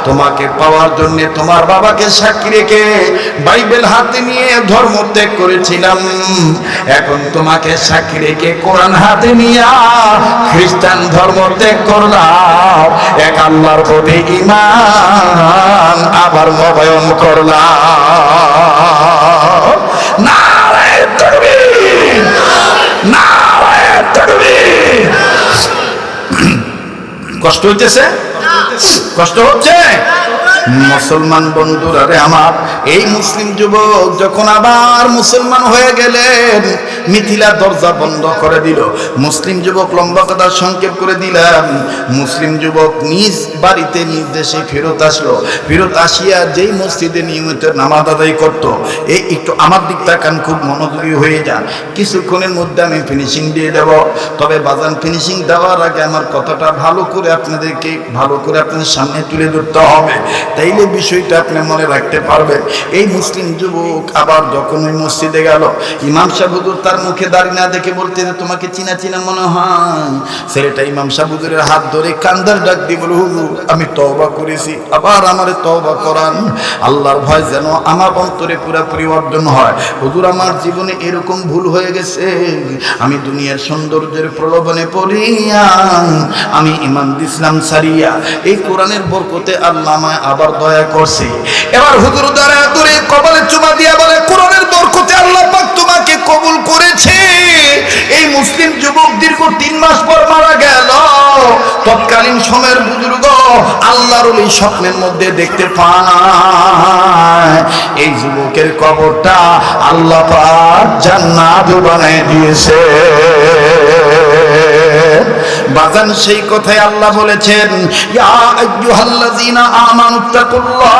তোমাকে পাওয়ার জন্য তোমার বাবাকে সাক্ষী রেখে বাইবেল হাতে নিয়ে ধর্ম ত্যাগ করেছিলাম, এখন তোমাকে সাক্ষী রেখে কোরআন হাতে নিয়ে খ্রিস্টান ধর্ম ত্যাগ করলাম, এক আল্লাহর প্রতি ঈমান আবার নবায়ন করলাম। নারায়ে তাকবীর, নারায়ে তাকবীর। কষ্ট হইতেছে? কষ্ট হচ্ছে? মুসলমান বন্ধুরা রে আমার, এই মুসলিম যুবক যখন আবার মুসলমান হয়ে গেলেন, মিথিলা দরজা বন্ধ করে দিল। মুসলিম যুবক, লম্বা কথা সংক্ষেপ করে দিলাম, মুসলিম যুবক নিজ বাড়িতে নিজ দেশে ফেরত আসলো। ফেরত আসিয়া যেই মসজিদে নিয়মিত নামাজ আদায় করত, এই একটু আমার দিক তাকান, খুব মনোযোগী হয়ে যান, কিছুক্ষণের মধ্যে আমি ফিনিশিং দিয়ে দেব। তবে বাজান, ফিনিশিং দেওয়ার আগে আমার কথাটা ভালো করে আপনাদেরকে আপনাদের সামনে তুলে ধরতে হবে, তাইলে বিষয়টা আপনি মনে রাখতে পারবেন। এই মুসলিম যুবক আবার যখন ওই মসজিদে গেল, ইমাম সাহেব হুজুর তার মুখে দাড়ি না দেখে বলতে, তোমাকে চিনা চিনা মনে হয়। ছেলেটা ইমাম সাহেব হুজুরের হাত ধরে কান্দার ডাক দিয়ে বলে, হুজুর আমি তওবা করেছি, আবার আমারে তওবা করান, আল্লাহর ভয় যেন আমার অন্তরে পুরোপুরি অর্জন হয়। হুজুর আমার জীবনে এরকম ভুল হয়ে গেছে, আমি দুনিয়ার সৌন্দর্যের প্রলোভনে পড়িয়া আমি ঈমান ইসলাম ছাড়িয়া এই কোরআনের বরকতে আল্লাহ আমায় আবার দয়া করছে। এবার হুজুর দয়া করে কপালে চুমা দিয়া বলে, কোরআনের বরকতে আল্লাহ পাক তোমাকে কবুল করেছে। এই মুসলিম যুবক দীর্ঘ 3 মাস পর মারা গেল। তৎকালীন সময়ের বুজুর্গ আল্লাহর ওলি স্বপ্নের মধ্যে দেখতে পায়, এই যুবকের কবরটা আল্লাহ পাক জান্নাত বানিয়ে দিয়েছে। বাজান, সেই কথাই আল্লাহ বলেছেন, ইয়া আইয়ুহাল্লাযীনা আমানুত্তাকুল্লাহ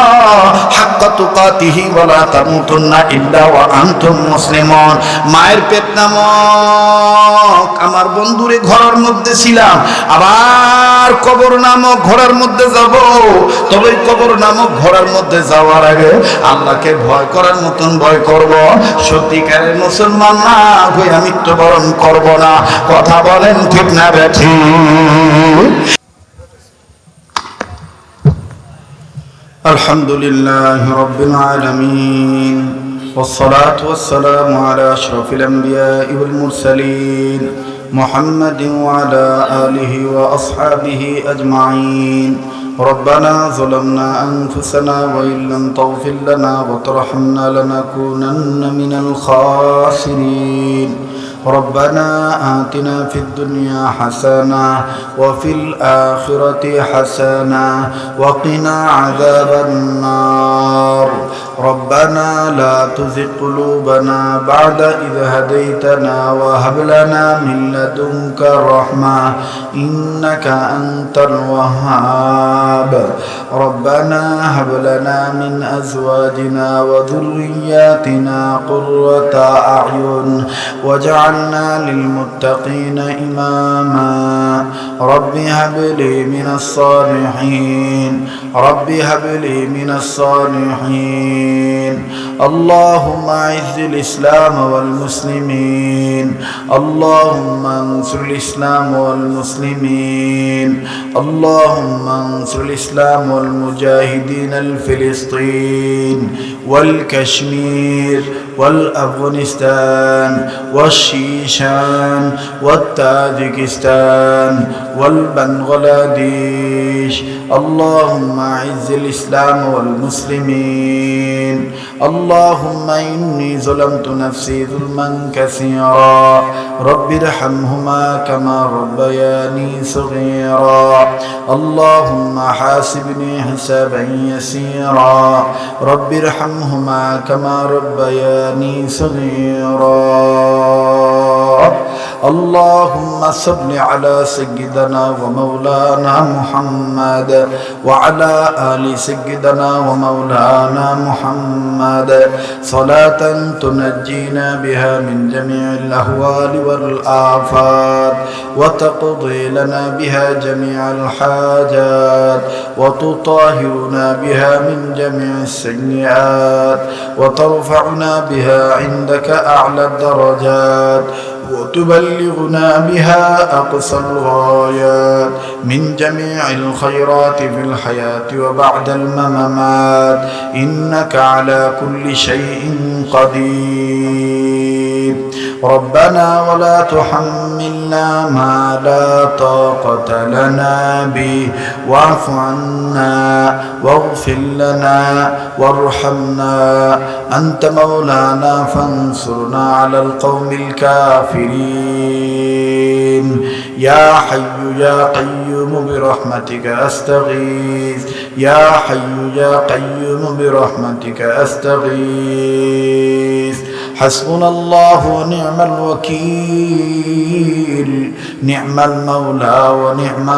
হাক্কা তুকাতিহি ওয়া লা তামুতুন্না ইল্লা ওয়া আনতুম মুসলিমুন। মায়ের পেট নামক আমার বন্ধুরে ঘরের মধ্যে ছিলাম, আবার কবর নামক ঘরের মধ্যে যাব। তবে কবর নামক ঘরের মধ্যে যাওয়ার আগে আল্লাহকে ভয় করার মতন ভয় করব। সত্যিকারের মুসলমান না হয়ে মৃত্যুবরণ করব না। কথা বলেন ঠিক না বেঠি? আলহামদুলিল্লাহি রাব্বিল আলামিন, والصلاة والسلام على أشرف الأنبياء والمرسلين محمد وعلى آله وأصحابه أجمعين. ربنا ظلمنا أنفسنا وإن لم تغفر لنا وترحمنا لنكونن من الخاسرين. ربنا آتنا في الدنيا حسنة وفي الآخرة حسنة وقنا عذاب النار. ربنا لا تزغ قلوبنا بعد إذ هديتنا وهب لنا من لدنك رحمة إنك أنت الوهاب. ربنا هب لنا من أزواجنا وذرياتنا قرة أعين واجعلنا للمتقين إماما. رب هب لي من الصالحين، رب هب لي من الصالحين. اللهم أعز الإسلام والمسلمين، اللهم انصر الإسلام والمسلمين، اللهم انصر الإسلام والمجاهدين الفلسطين والكشمير والأفغانستان والشيشان والتاجكستان والبنغلاديش. اللهم أعز الإسلام والمسلمين. اللهم إني ظلمت نفسي ظلما كثيرا، رب ارحمهما كما ربياني صغيرا. اللهم حاسبني حسابا يسيرا، رب ارحمهما كما ربياني صغيرا. اللهم صل على سيدنا ومولانا محمد وعلى آل سيدنا ومولانا محمد صلاة تنجينا بها من جميع الأهوال والآفات وتقضي لنا بها جميع الحاجات وتطهرنا بها من جميع السيئات وترفعنا بها عندك أعلى الدرجات وتبلغنا بها أقصى الغايات من جميع الخيرات في الحياة وبعد الممات إنك على كل شيء قدير ربنا ولا تحملنا ما لا طاقة لنا به واعف عنا واغفر لنا وارحمنا أنت مولانا فانصرنا على القوم الكافرين يا حي يا قيوم برحمتك أستغيث يا حي يا قيوم برحمتك أستغيث حسبنا الله ونعم الوكيل نعم المولى ونعم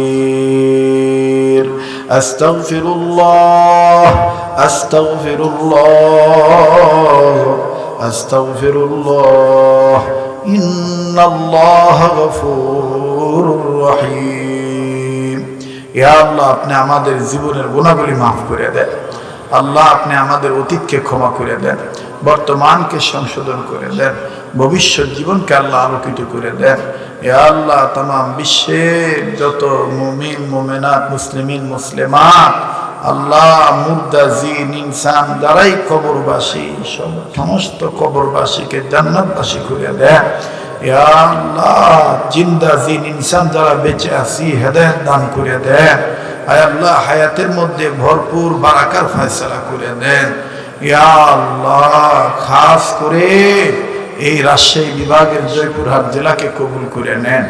النصير أستغفر الله أستغفر الله أستغفر الله إن الله غفور رحيم يا الله আপনি আমাদের জীবনের গুনাহগুলি maaf করে দেন আল্লাহ আপনি আমাদের অতীতকে ক্ষমা করে দেন বর্তমানকে সংশোধন করে দেন ভবিষ্যৎ জীবনকে আল্লাহ আলোকিত করে দেন ইয়া আল্লাহ तमाम বিশ্বের যত মুমিন মুমিনাত মুসলিমিন মুসলিমাত আল্লাহ মুর্দা জিন ইনসান যারাই কবরবাসী সমস্ত কবরবাসীকে জান্নাতবাসী করে দেন ইয়া আল্লাহ জিন্দা জিন ইনসান যারা বেঁচে আছি হেদায়েত দান করে দেন আয় আল্লাহ হায়াতের মধ্যে ভরপুর বারাকার ফয়সালা করে দেন ইয়া আল্লাহ খাস করে এই রাজশাহী বিভাগের জয়পুরহাট জেলাকে কবুল করে নেন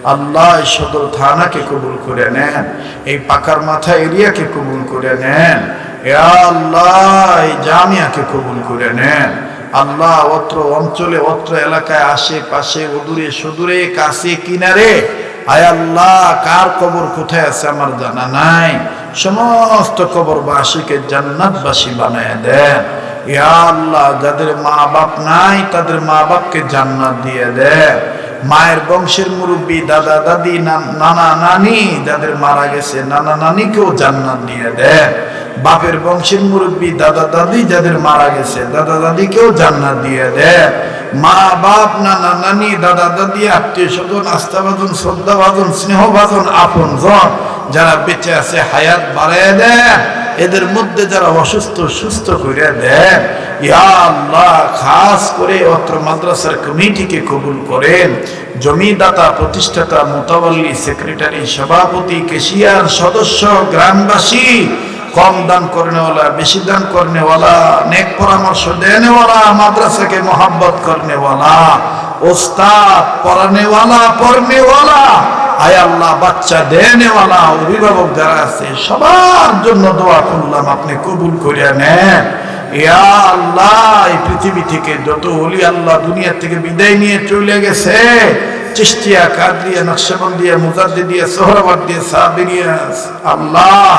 আল্লাহ সদর থানাকে কবুল করে নেন এই পাকার মাথা এরিয়াকে কবুল করে নেন ইয়া আল্লাহ এই জামিয়াকে কবুল করে নেন আল্লাহ অত্র অঞ্চলে অত্র এলাকায় আশেপাশে অদূরে সুদূরে কাছে কিনারে আয় আল্লাহ কার কবর কোথায় আছে আমার জানা নাই সমস্ত কবরবাসীকে জান্নাতবাসী বানায় দেন ইয়া আল্লাহ যাদের মা বাপ নাই তাদের মা বাপকে জান্নাত দিয়ে দেন মায়ের বংশের মুরব্বী দাদা দাদি নানা নানি যাদের মারা গেছে নানা নানিকেও জান্নাত দিয়ে দেন বাপের বংশের মুরব্বী দাদা দাদি যাদের মারা গেছে দাদা দাদিকেও জান্নাত দিয়ে দেন মা বাপ নানা নানি দাদা দাদি আত্মীয় স্বজন আস্থাভাজন শ্রদ্ধাভাজন স্নেহভাজন আপনজন যারা বেঁচে আছে হায়াত বাড়ায় দেন এদের মধ্যে যারা অসুস্থ সুস্থ করে দেন ইয়া আল্লাহ খাস করে অত্র মাদ্রাসার কমিটিকে কবুল করেন জমিদাতা প্রতিষ্ঠাতা মুতাওয়াল্লি সেক্রেটারি সভাপতি কেশিয়ার সদস্য গ্রামবাসী কম দান করনেওয়ালা বেশি দান করনেওয়ালা নেক পরামর্শ দেনেওয়ালা মাদ্রাসাকে মোহাব্বত করনেওয়ালা ওস্তাদ পড়ানেওয়ালা পড়নেওয়ালা আয় আল্লাহ বাচ্চা দেনেওয়ালা অভিভাবক যারা আছে সবার জন্য দোয়া করলাম আপনি কবুল করে নেন ইয়া আল্লাহ এই পৃথিবী থেকে যত ওলি আল্লাহ দুনিয়া থেকে বিদায় নিয়ে চলে গেছে চিশতিয়া কাদরিয়া নকশবন্দিয়া মুজাদ্দিদিয়া সোহরাওয়ার্দিয়া সাবিরিয়া আল্লাহ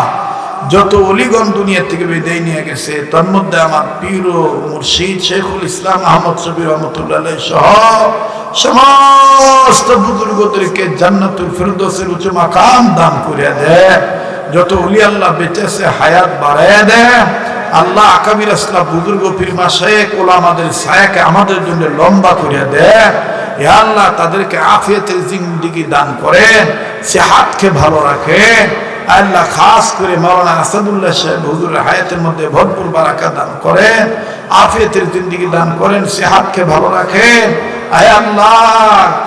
যত ওলিগণ দুনিয়া থেকে বিদায় নিয়ে গেছে তার মধ্যে আমার পীর ও মুর্শিদ শেখুল ইসলাম আহমদ শফি রহমতুল্লাহ আলাইহি সহ সমস্ত বুজুর্গদেরকে জান্নাতুল ফিরদৌসের উচ্চ মাকাম দান করে দেন যত ওলি আল্লাহ বেঁচে আছে হায়াত বাড়ায় দেন আল্লাহ আকাবির আসলাম বুজুর্গ পীর মাশায়েখ ওলামাদের ছায়াকে আমাদের জন্য লম্বা করে দেন ইয়া আল্লাহ তাদেরকে আফিয়াতের জিন্দেগি দান করেন সেহাতকে ভালো রাখেন আল্লাহ খাস করে মাওলানা আসাদুল্লাহ সাহেব হুজুরের হায়াতের মধ্যে ভরপুর বারাকা দান করেন আফিয়াতের জিন্দেগি দান করেন সেহাতকে ভালো রাখেন আয় আল্লাহ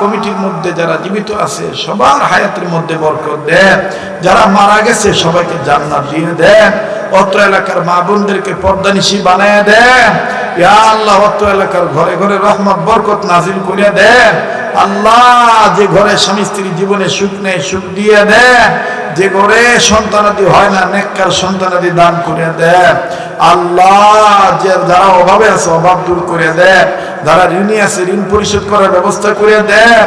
কমিটির মধ্যে যারা জীবিত আছে সবার হায়াতের মধ্যে বরকত দেন যারা মারা গেছে সবাইকে জান্নাত দিয়ে দেন অত্র এলাকার মা বোনদেরকে পর্দানিশী বানায় দেন ইয়া আল্লাহ অত্র এলাকার ঘরে ঘরে রহমত বরকত নাজিল করে দেন আল্লাহ যে ঘরে স্বামী স্ত্রী জীবনে সুখ নেই সুখ দিয়ে দেন যে ঘরে সন্তানাদি হয় না নেককার সন্তানাদি দান করে দেন আল্লাহ যারা অভাবে আছে অভাব দূর করে দেন যারা ঋণী আছে ঋণ পরিশোধ করার ব্যবস্থা করে দেয়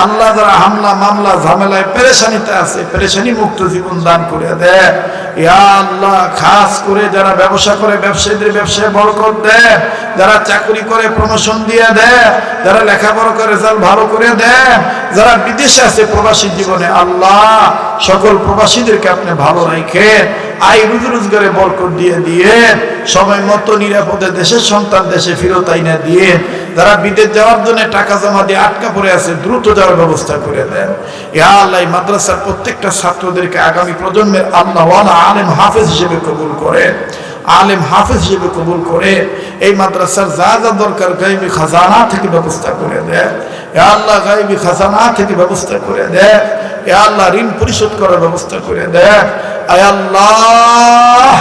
আল্লাহ। যারা হামলা মামলা ঝামেলায় পেরেশানিতে আছে পেরেশানি মুক্ত জীবন দান করে দেয় ইয়া আল্লাহ। খাস করে যারা ব্যবসা করে ব্যবসায়ীদের ব্যবসায় বরকত দেয়, যারা চাকরি করে প্রমোশন দিয়ে দেয়, যারা লেখাপড়া করে রেজাল্ট ভালো করে দেয়, যারা বিদেশে আছে প্রবাসী জীবনে আল্লাহ সকল প্রবাসীদেরকে আপনি ভালো রাখেন, আয় রুজি রোজগারে বরকত দিয়ে দিয়ে সময় মতো নিরাপদে দেশের সন্তান দেশে ফেরত আইনা দিয়ে, যারা বিদেশ যাওয়ার জন্য টাকা জমা দিয়ে আটকা পড়ে আছে দ্রুত যাওয়ার ব্যবস্থা করে দেন ইয়া আল্লাহ। মাদ্রাসার প্রত্যেকটা ছাত্রদেরকে আগামী প্রজন্মের আল্লাহ ওয়ালা আলেম হাফেজ হিসেবে কবুল করে, আলেম হাফেজ হিসেবে কবুল করে। এই মাদ্রাসার যা যা দরকার গায়বী খাজানা থেকে ব্যবস্থা করে দেয় ইয়া আল্লাহ, গায়বী খাজানা থেকে ব্যবস্থা করে দেয় ইয়া আল্লাহ। ঋণ পরিশোধ করার ব্যবস্থা করে দেয় আয় আল্লাহ।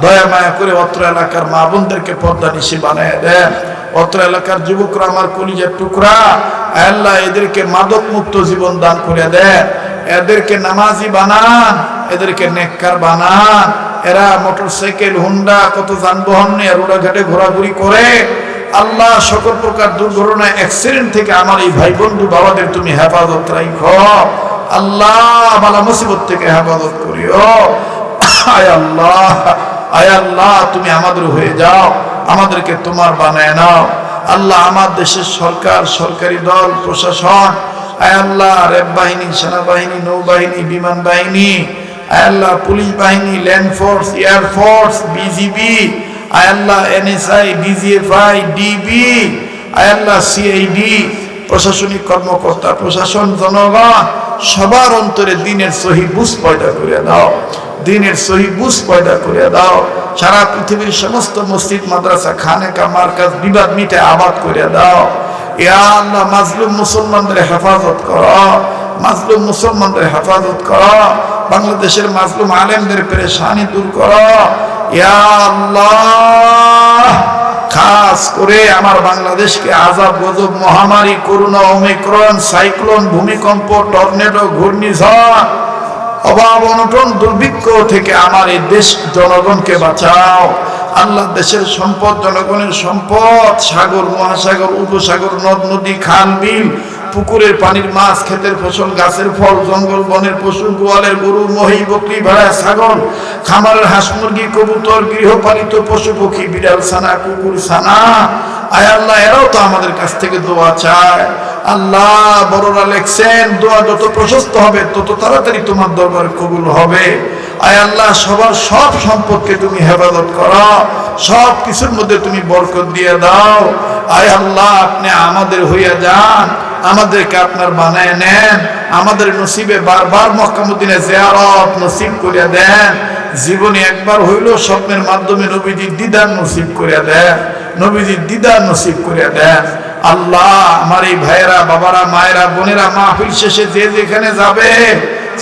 দয়া মায়া করে অত্র এলাকার মা বোনদেরকে পর্দা নিশি বানিয়ে দেন। অত্র এলাকার যুবকরা আমার কলিজার টুকরা আল্লাহ, এদেরকে মাদক মুক্ত জীবন দান করে দেন, এদেরকে নামাজি বানান, এদেরকে নেককার বানান। এরা মোটরসাইকেল হুন্ডা কত যানবাহন নিয়ে রোডাঘাটে ঘোরাঘুরি করে আল্লাহ। সকল প্রকার দুর্ঘটনা অ্যাক্সিডেন্ট থেকে আমার এই ভাই বন্ধু বাবাদের তুমি হেফাজত রাখো আল্লাহ। বালা মুসিবত থেকে হেফাজত করিও আয় আল্লাহ। আয় আল্লাহ, তুমি আমাদের হয়ে যাও, আমাদেরকে তোমার বানায় নাও আল্লাহ। আমার দেশের সরকার, সরকারি দল, প্রশাসন আয় আল্লাহ, র্যাব বাহিনী, সেনাবাহিনী, নৌবাহিনী, বিমান বাহিনী আয় আল্লাহ, পুলিশ বাহিনী, land force, air force, BGB আয় আল্লাহ, এনএসআই, ডিজিএফআই, ডিবি আয় আল্লাহ, সিআইডি, প্রশাসনিক কর্মকর্তা, প্রশাসন, জনগণ সবার অন্তরে দিনের সহি বুঝ পয়দা করে দাও, দিনের সহি বুঝ পয়দা করে দাও। সারা পৃথিবীর সমস্ত মসজিদ, মাদ্রাসা, খানেকা, মার্কাজ বিবাদ মিটে আবাদ করে দাও ইয়া আল্লাহ। মাজলুম মুসলমানদের হেফাজত করো, মাজলুম মুসলমানদের হেফাজত করো। বাংলাদেশের মাজলুম আলেমদের পেরেশানি দূর করো ইয়া আল্লাহ। খাস করে আমার বাংলাদেশকে আযাব, গজব, মহামারী, করোনা, ওমিক্রন, সাইক্লোন, ভূমিকম্প, টর্নেডো, ঘূর্ণিঝড়, অভাব, অনটন, দুর্ভিক্ষ থেকে আমার এই দেশ জনগণকে বাঁচাও আল্লাহ। দেশের সম্পদ জনগণের সম্পদ, সাগর, মহাসাগর, উপসাগর, নদ নদী, খাল বিল, পুকুরের পানির মাছ, ক্ষেতের ফসল, গাছের ফল, জঙ্গল বনের পশু, গোয়ালের গরু, মহি, বকরি, ভেড়া, ছাগল, খামারের হাঁস মুরগি, কবুতর, গৃহপালিত পশু পক্ষী, বিড়াল ছানা, কুকুর ছানা আয় আল্লাহ। এরাও তো আমাদের কাছ থেকে দোয়া চায় আল্লাহ। বড়রা লেখছেন দোয়া যত প্রশস্ত হবে তত তাড়াতাড়ি তোমার দরবার কবুল হবে আয় আল্লাহ। সবার সব সম্পদকে তুমি হেফাজত করো, সব কিছুর মধ্যে তুমি বরকত দিয়ে দাও আয় আল্লাহ। আপনি আমাদের হইয়া যান, আমাদেরকে আপনার বানায় নেন, আমাদের নসিবে বারবার মক্কা মদিনা জিয়ারত নসিব করে দেন। জীবনে একবার হইল স্বপ্নের মাধ্যমে নবীজির দিদার নসিব করে দেন, নবীজির দিদার নসিব করে দেন আল্লাহ। আমার এই ভাইয়েরা, বাবারা, মায়েরা, বোনেরা মাহফিল শেষে যে যেখানে যাবে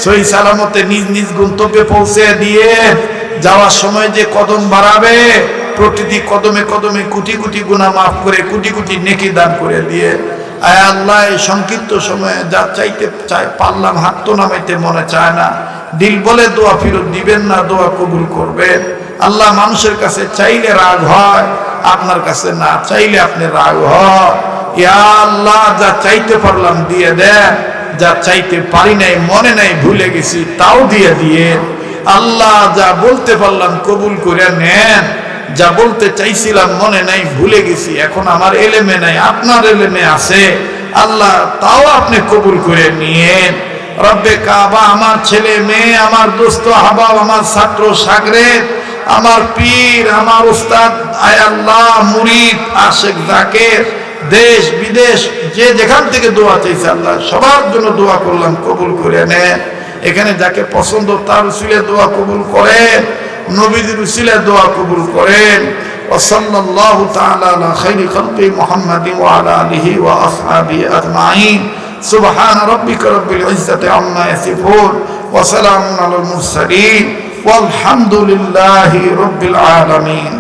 সহি সালামতে নিজ নিজ গন্তব্যে পৌঁছে দিয়ে যাওয়ার সময় যে কদম বাড়াবে, প্রতিটি কদমে কদমে কোটি কোটি গুনাহ মাফ করে কোটি কোটি নেকি দান করে দিয়ে আয় আল্লাহ। এই সংক্ষিপ্ত সময়ে যা চাইতে চাই পারলাম, হাত তো নামাইতে মনে চায় না, দিল বলে দোয়া ফেরত দিবেন না, দোয়া কবুল করবেন আল্লাহ। মানুষের কাছে চাইলে রাগ হয়, আপনার কাছে না চাইলে আপনি রাগ হয় ইয়া আল্লাহ। যা চাইতে পারলাম দিয়ে দেন, যা চাইতে পারি নাই, মনে নাই, ভুলে গেছি, তাও দিয়ে দিয়ে আল্লাহ। যা বলতে পারলাম কবুল করে নেন, যা বলতে চাইছিলাম মনে নাই, ভুলে গেছি, এখন আমার এলেমে নাই, আপনার এলেমে আছে আল্লাহ, তাও আপনি কবুল করে নিয়েন রব্বে কাবা। আমার ছেলে মেয়ে, আমার দোস্ত আহবাব, আমার ছাত্র শাগরেদ, আমার পীর, আমার উস্তাদ আয় আল্লাহ, মুরিদ, আশেক, জাকের, দেশ বিদেশ যে যেখান থেকে দোয়া চাইছে আল্লাহ সবার জন্য দোয়া করলাম, কবুল করে নেন। এখানে যাকে পছন্দ তার উসিলে দোয়া কবুল করেন, নবীজির উসিলে দোয়া কবুল করেন। ওয়াসাল্লাল্লাহু তাআলা আলা খাইরি খালকি মুহাম্মাদিন ওয়া আলা আলিহি ওয়া আসহাবিহি আজমাইন। সুবহানা রাব্বিকা রাব্বিল ইজ্জাতি আম্মা ইয়াসিফুন ওয়া সালামুন আলাল মুরসালিন ওয়ালহামদুলিল্লাহি রাব্বিল আলামিন।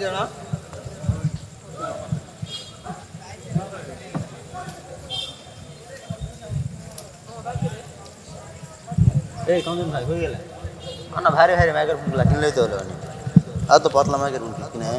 দিও না এই কোনদিন ভাই হয়ে গেল না ভারী ভারী মাইক্রোফোন গুলা কিনলেই তো হলো আর তো পাতলা মাইক্রোফোন কিনে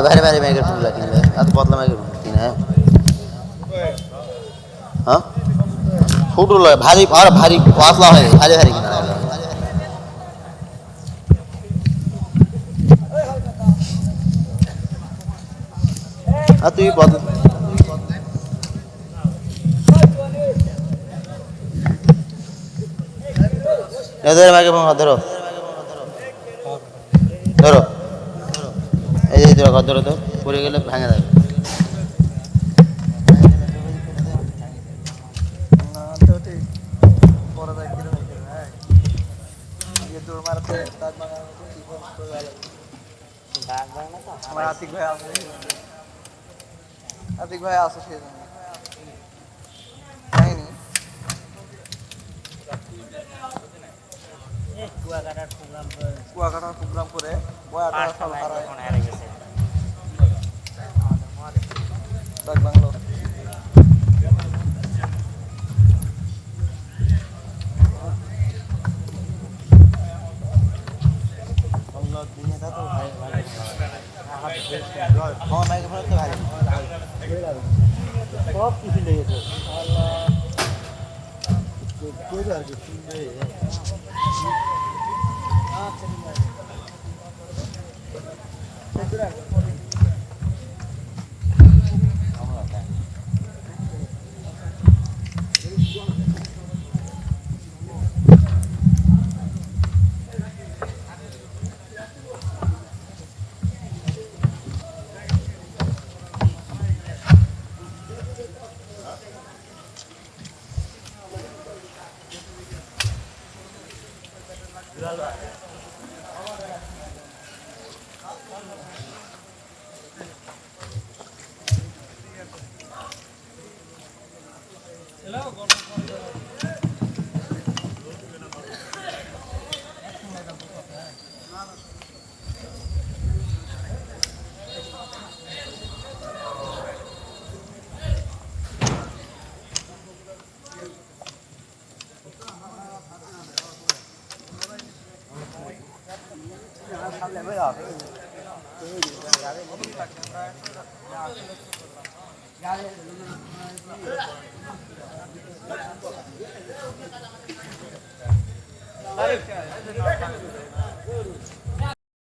ভারী ভারী মাইক্রোফোন গুলা কিনলে আর তো পাতলা মাইক্রোফোন কিনে হ্যাঁ ছোট লয় ভারী আর ভারী পাতলা হয় ভারী ভারী কিনা আর তুই এদের মাইক্রোফোন ধরো ধরো এই যে ধরো তো পড়ে গেলে ভাঙা যাবে আতিক ভাই আছে সেই জন্য কুয়াকাটার প্রোগ্রাম করে বয়াটা সব হারায় গেছে বাংলো সব কিছু লেগেছে